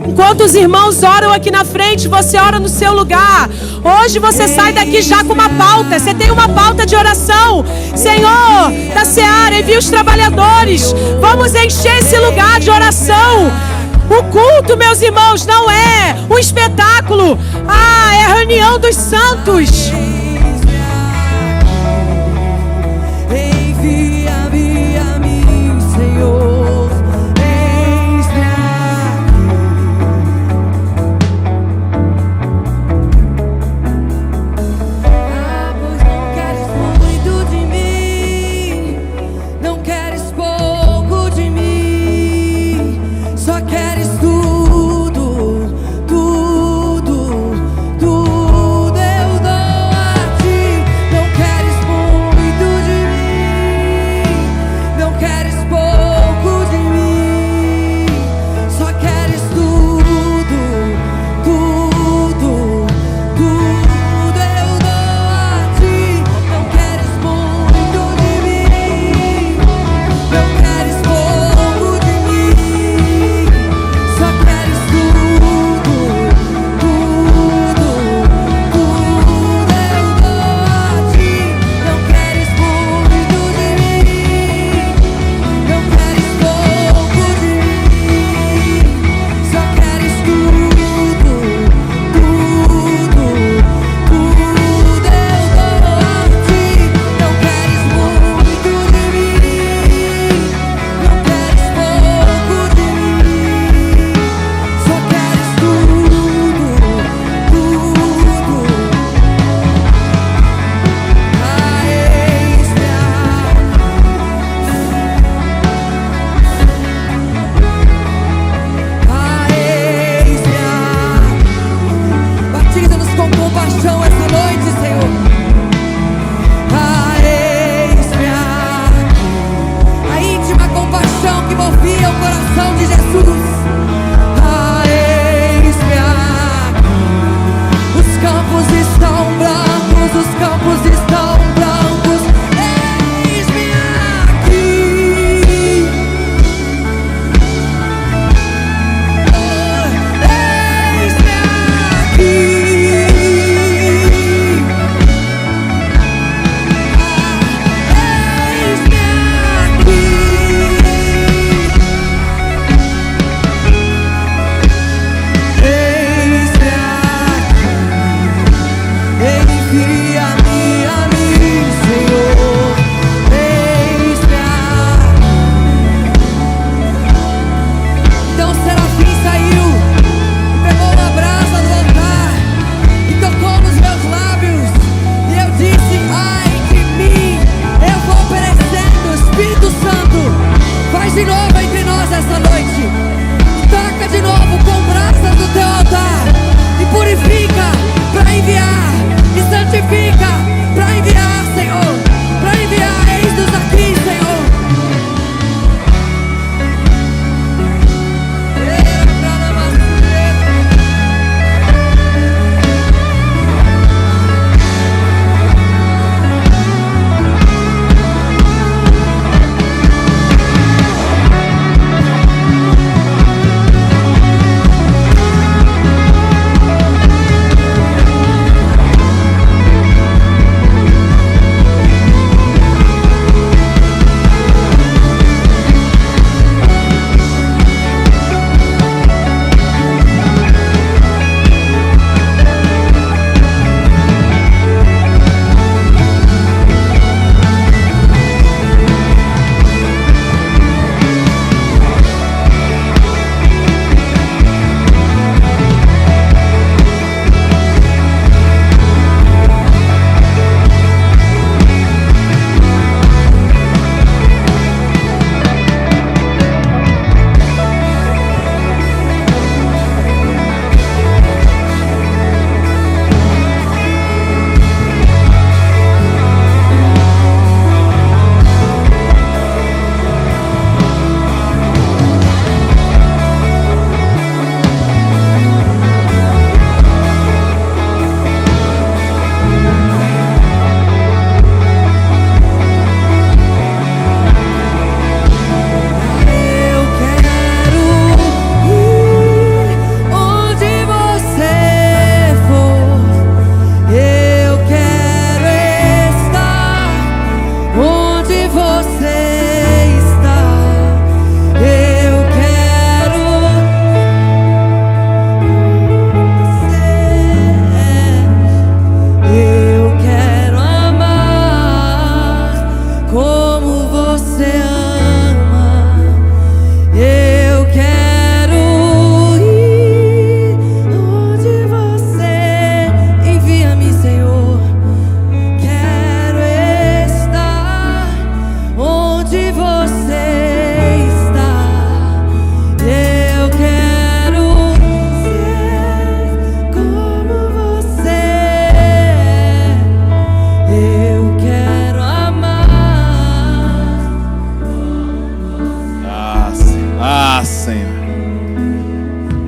Enquanto os irmãos oram aqui na frente, você ora no seu lugar. Hoje você sai daqui já com uma pauta. Você tem uma pauta de oração. Senhor da Seara, envia os trabalhadores. Vamos encher esse lugar de oração. O culto, meus irmãos, não é um espetáculo. É a reunião dos santos. Envia-me a mim, Senhor. Eis-me pois não queres muito de mim, não queres pouco de mim, só queres tudo, tudo, tudo eu dou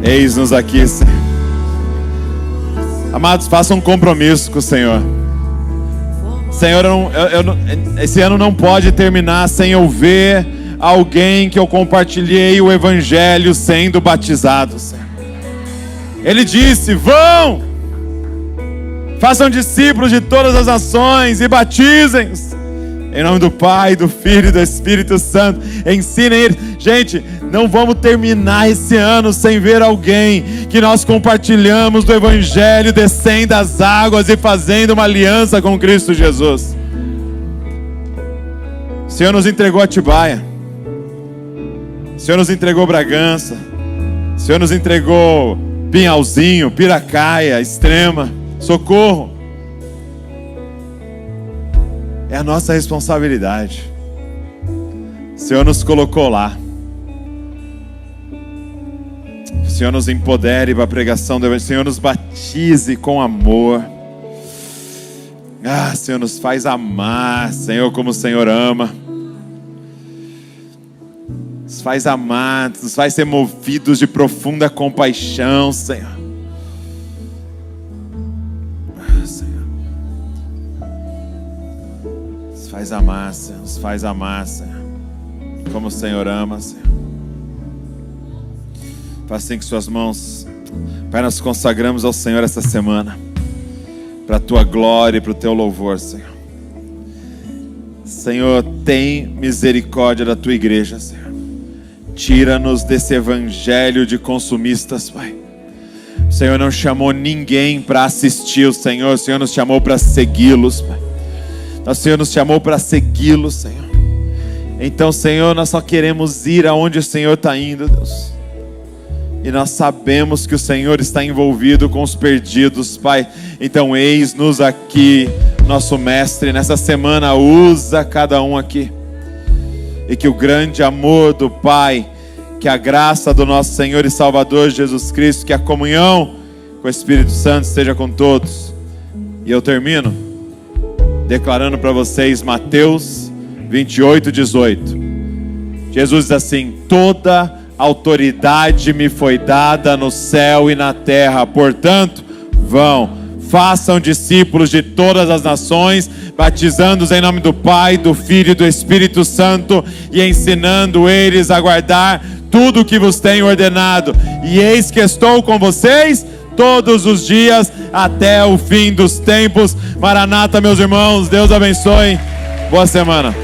Eis-nos aqui, Senhor. Amados, façam um compromisso com o Senhor. Senhor, esse ano não pode terminar sem eu ver alguém que eu compartilhei o Evangelho sendo batizado, Senhor. Ele disse: vão, façam discípulos de todas as nações e batizem-os em nome do Pai, do Filho e do Espírito Santo. Ensinem eles. Gente, não vamos terminar esse ano sem ver alguém que nós compartilhamos do Evangelho descendo as águas e fazendo uma aliança com Cristo Jesus. O Senhor nos entregou Atibaia, o Senhor nos entregou Bragança, o Senhor nos entregou Pinhalzinho, Piracaia, Extrema, Socorro. É a nossa responsabilidade. O Senhor nos colocou lá. O Senhor nos empodere para a pregação do Evangelho. O Senhor nos batize com amor. Senhor, nos faz amar, Senhor, como o Senhor ama. Nos faz amar, nos faz ser movidos de profunda compaixão, Senhor. Nos faz amar, Senhor. Nos faz amar, Senhor, como o Senhor ama, Senhor. Faça assim com suas mãos. Pai, nós consagramos ao Senhor essa semana, para a Tua glória e para o Teu louvor, Senhor. Senhor, tem misericórdia da Tua igreja, Senhor. Tira-nos desse evangelho de consumistas, Pai. O Senhor não chamou ninguém para assistir o Senhor nos chamou para segui-los, Pai. O Senhor nos chamou para segui-lo, Senhor. Então, Senhor, nós só queremos ir aonde o Senhor está indo, Deus. E nós sabemos que o Senhor está envolvido com os perdidos, Pai. Então, eis-nos aqui, nosso Mestre. Nessa semana, usa cada um aqui. E que o grande amor do Pai, que a graça do nosso Senhor e Salvador Jesus Cristo, que a comunhão com o Espírito Santo esteja com todos. E eu termino declarando para vocês Mateus 28:18. Jesus diz assim: toda autoridade me foi dada no céu e na terra, portanto, vão, façam discípulos de todas as nações, batizando-os em nome do Pai, do Filho e do Espírito Santo, e ensinando eles a guardar tudo o que vos tenho ordenado. E eis que estou com vocês todos os dias até o fim dos tempos. Maranata, meus irmãos, Deus abençoe. Boa semana.